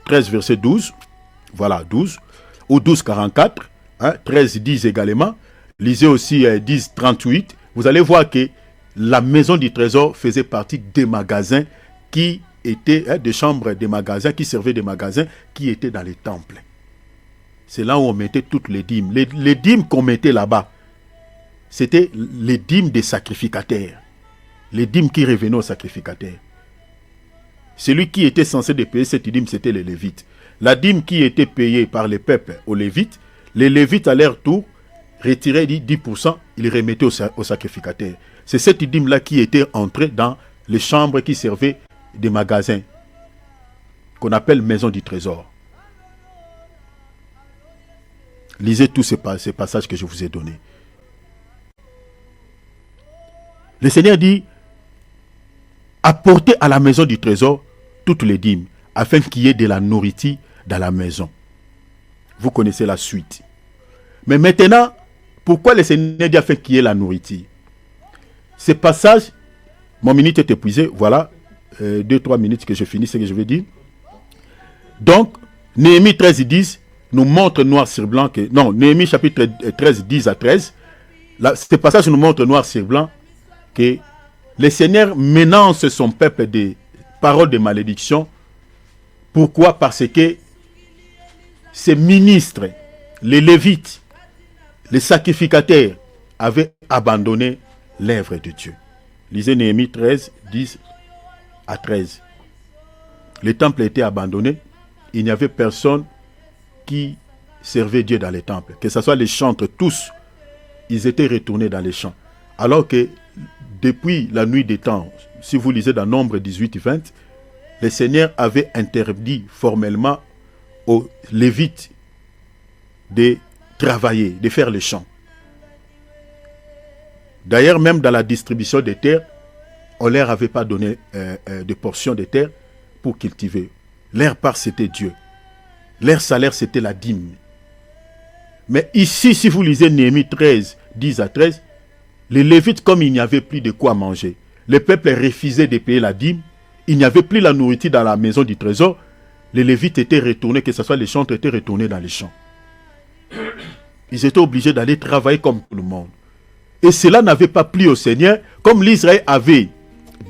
13, verset 12. Voilà, 12. Ou 12, 44. 13, 10 également. Lisez aussi 10, 38. Vous allez voir que la maison du trésor faisait partie des magasins qui étaient, des chambres des magasins, qui servaient des magasins, qui étaient dans les temples. C'est là où on mettait toutes les dîmes. Les dîmes qu'on mettait là-bas, c'était les dîmes des sacrificataires. Les dîmes qui revenaient aux sacrificataires. Celui qui était censé de payer cette dîme, c'était les Lévites. La dîme qui était payée par les peuples aux Lévites, les Lévites à leur tour retiraient 10%, ils remettaient aux sacrificataires. C'est cette dîme-là qui était entrée dans les chambres qui servaient des magasins, qu'on appelle maison du trésor. Lisez tous ces passages que je vous ai donnés. Le Seigneur dit, apportez à la maison du trésor toutes les dîmes, afin qu'il y ait de la nourriture dans la maison. Vous connaissez la suite. Mais maintenant, pourquoi le Seigneur dit afin qu'il y ait la nourriture? Ces passages, mon minute est épuisée, voilà, 2-3 minutes que je finis ce que je veux dire. Donc, Néhémie 13, 10 nous montre noir sur blanc que... Non, Néhémie chapitre 13, 10 à 13, ce passage nous montre noir sur blanc que le Seigneur menace son peuple des paroles de malédiction. Pourquoi? Parce que ces ministres, les Lévites, les sacrificateurs avaient abandonné l'œuvre de Dieu. Lisez Néhémie 13, 10 à 13. Le temple était abandonné. Il n'y avait personne qui servait Dieu dans les temples. Que ce soit les chantres, tous, ils étaient retournés dans les champs. Alors que depuis la nuit des temps, si vous lisez dans Nombre 18 et 20, le Seigneur avait interdit formellement aux Lévites de travailler, de faire les champs. D'ailleurs, même dans la distribution des terres, on ne leur avait pas donné de portions de terre pour cultiver. Leur part, c'était Dieu. Leur salaire, c'était la dîme. Mais ici, si vous lisez Néhémie 13, 10 à 13, les Lévites, comme il n'y avait plus de quoi manger, le peuple refusait de payer la dîme, il n'y avait plus la nourriture dans la maison du trésor, les Lévites étaient retournés, que ce soit les chantres étaient retournés dans les champs. Ils étaient obligés d'aller travailler comme tout le monde. Et cela n'avait pas plu au Seigneur, comme l'Israël avait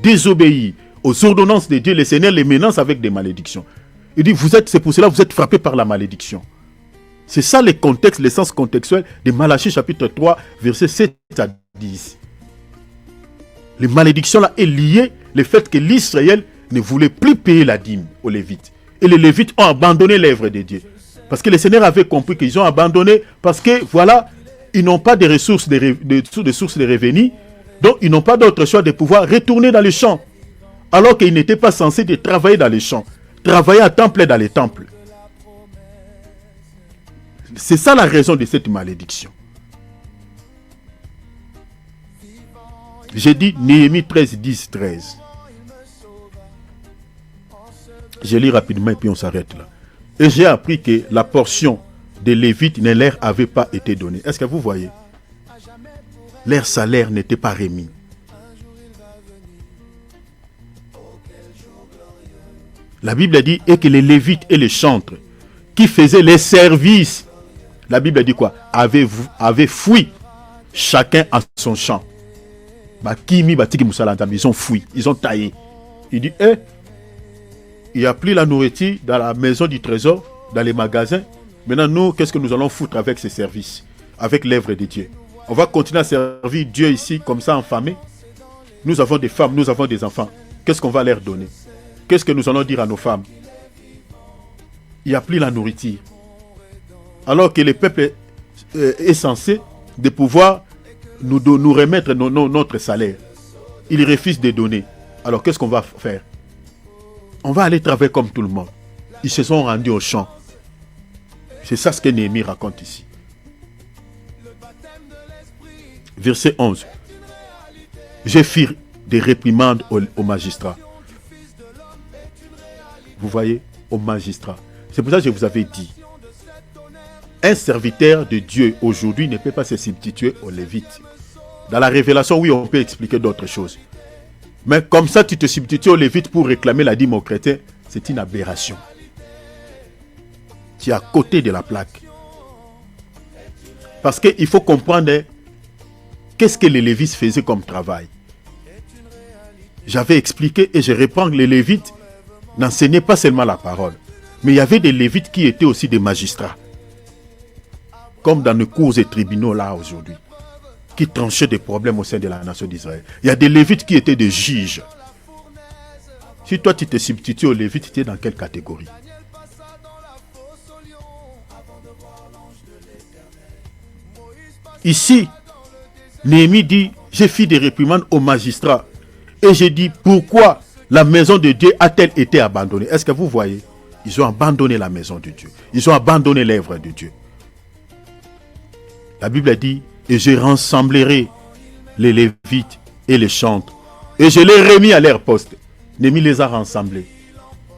désobéi aux ordonnances de Dieu, le Seigneur les menace avec des malédictions. Il dit, c'est pour cela que vous êtes frappés par la malédiction. C'est ça le contexte, le sens contextuel de Malachie chapitre 3, versets 7 à 10. Les malédictions là est liée le fait que l'Israël ne voulait plus payer la dîme aux Lévites. Et les Lévites ont abandonné l'œuvre de Dieu. Parce que le Seigneur avait compris qu'ils ont abandonné, parce que voilà, ils n'ont pas de ressources, de sources de revenus, donc ils n'ont pas d'autre choix de pouvoir retourner dans les champs. Alors qu'ils n'étaient pas censés de travailler dans les champs, travailler à temps plein dans les temples. C'est ça la raison de cette malédiction. J'ai dit Néhémie 13, 10, 13. Je lis rapidement et puis on s'arrête là. Et j'ai appris que la portion des Lévites ne leur avait pas été donnée. Est-ce que vous voyez? Leur salaire n'était pas remis. La Bible dit et que les Lévites et les chantres qui faisaient les services, la Bible dit quoi? Avaient fui chacun à son champ. Ils ont fui, ils ont taillé. Il dit, il n'y a plus la nourriture dans la maison du trésor, dans les magasins. Maintenant, nous, qu'est-ce que nous allons foutre avec ces services, avec l'œuvre de Dieu? On va continuer à servir Dieu ici, comme ça, enfamé. Nous avons des femmes, nous avons des enfants. Qu'est-ce qu'on va leur donner? Qu'est-ce que nous allons dire à nos femmes? Il n'y a plus la nourriture. Alors que le peuple est censé de pouvoir nous remettre notre salaire. Ils refusent de donner. Alors qu'est-ce qu'on va faire? On va aller travailler comme tout le monde. Ils se sont rendus au champ. C'est ça ce que Néhémie raconte ici. Verset 11. Je fis des réprimandes aux magistrats. Vous voyez, aux magistrats. C'est pour ça que je vous avais dit. Un serviteur de Dieu aujourd'hui ne peut pas se substituer aux Lévites. Dans la révélation, oui, on peut expliquer d'autres choses. Mais comme ça, tu te substitues aux Lévites pour réclamer la dîme aux chrétiens, c'est une aberration. Tu es à côté de la plaque. Parce qu'il faut comprendre qu'est-ce que les Lévites faisaient comme travail. J'avais expliqué et je reprends que les Lévites n'enseignaient pas seulement la parole, mais il y avait des Lévites qui étaient aussi des magistrats. Comme dans les cours et tribunaux là aujourd'hui, qui tranchaient des problèmes au sein de la nation d'Israël. Il y a des Lévites qui étaient des juges. Si toi tu te substitues aux Lévites, tu es dans quelle catégorie? Ici, Néhémie dit, j'ai fait des réprimandes aux magistrats. Et j'ai dit, pourquoi la maison de Dieu a-t-elle été abandonnée? Est-ce que vous voyez? Ils ont abandonné la maison de Dieu. Ils ont abandonné l'œuvre de Dieu. La Bible dit, et je rassemblerai les Lévites et les chantres. Et je les remis à leur poste. Néhémie les a rassemblés.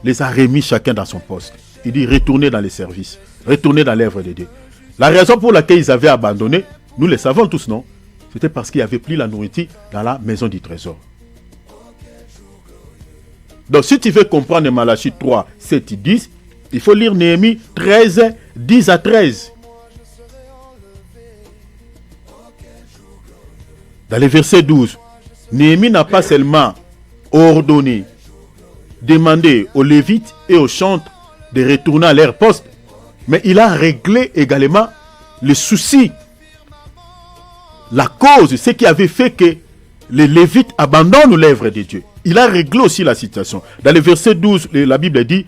Les a remis chacun dans son poste. Il dit, retournez dans les services. Retournez dans l'œuvre de Dieu. La raison pour laquelle ils avaient abandonné, nous le savons tous, non? C'était parce qu'il n'y avait plus la nourriture dans la maison du trésor. Donc, si tu veux comprendre Malachie 3, 7 et 10, il faut lire Néhémie 13, 10 à 13. Dans le verset 12, Néhémie n'a pas seulement ordonné, demandé aux Lévites et aux chantres de retourner à leur poste, mais il a réglé également les soucis, la cause, ce qui avait fait que les Lévites abandonnent l'œuvre de Dieu. Il a réglé aussi la situation. Dans le verset 12, la Bible dit,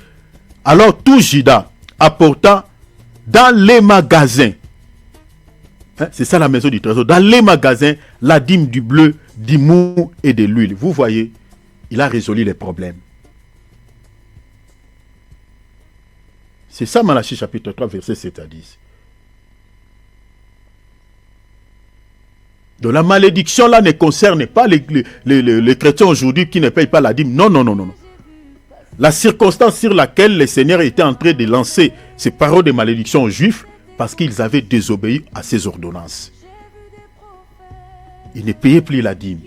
alors tout Juda apporta dans les magasins, c'est ça la maison du trésor, dans les magasins, la dîme du bleu, du mou et de l'huile. Vous voyez, il a résolu les problèmes. C'est ça Malachie chapitre 3, verset 7 à 10. Donc la malédiction là ne concerne pas les chrétiens aujourd'hui qui ne payent pas la dîme. Non, non, non, non. La circonstance sur laquelle le Seigneur était en train de lancer ces paroles de malédiction aux Juifs, parce qu'ils avaient désobéi à ses ordonnances. Ils ne payaient plus la dîme.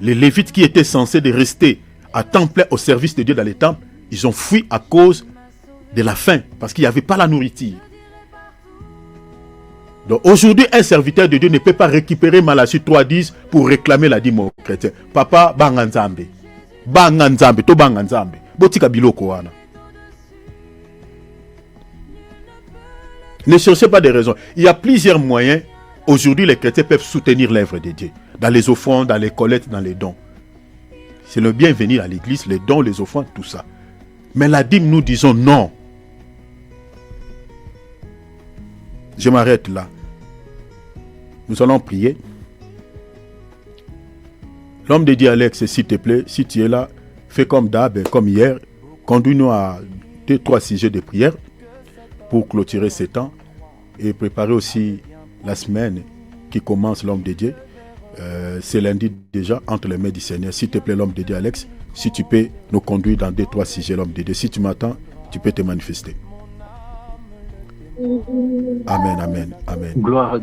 Les Lévites qui étaient censés de rester à temps plein au service de Dieu dans les temples, Ils ont fui à cause de la faim, parce qu'il n'y avait pas la nourriture. Donc aujourd'hui, un serviteur de Dieu ne peut pas récupérer Malachie 3:10 pour réclamer la dîme aux chrétiens. Papa, banganzambe. Banganzambe, to banganzambe. Botika biloko wana. Ne cherchez pas de raisons. Il y a plusieurs moyens. Aujourd'hui, les chrétiens peuvent soutenir l'œuvre de Dieu. Dans les offrandes, dans les collectes, dans les dons. C'est le bienvenu à l'église, les dons, les offrandes, tout ça. Mais la dîme, nous disons non. Je m'arrête là. Nous allons prier. L'homme de Dieu, Alex, s'il te plaît, si tu es là, fais comme d'hab, comme hier. Conduis-nous à 2-3 sujets de prière pour clôturer ce temps et préparer aussi la semaine qui commence, l'homme de Dieu. C'est lundi déjà, entre les mains du Seigneur. S'il te plaît, l'homme de Dieu, Alex, si tu peux nous conduire dans 2-3 sujets, l'homme de Dieu. Si tu m'attends, tu peux te manifester. Amen, amen, amen. Gloire à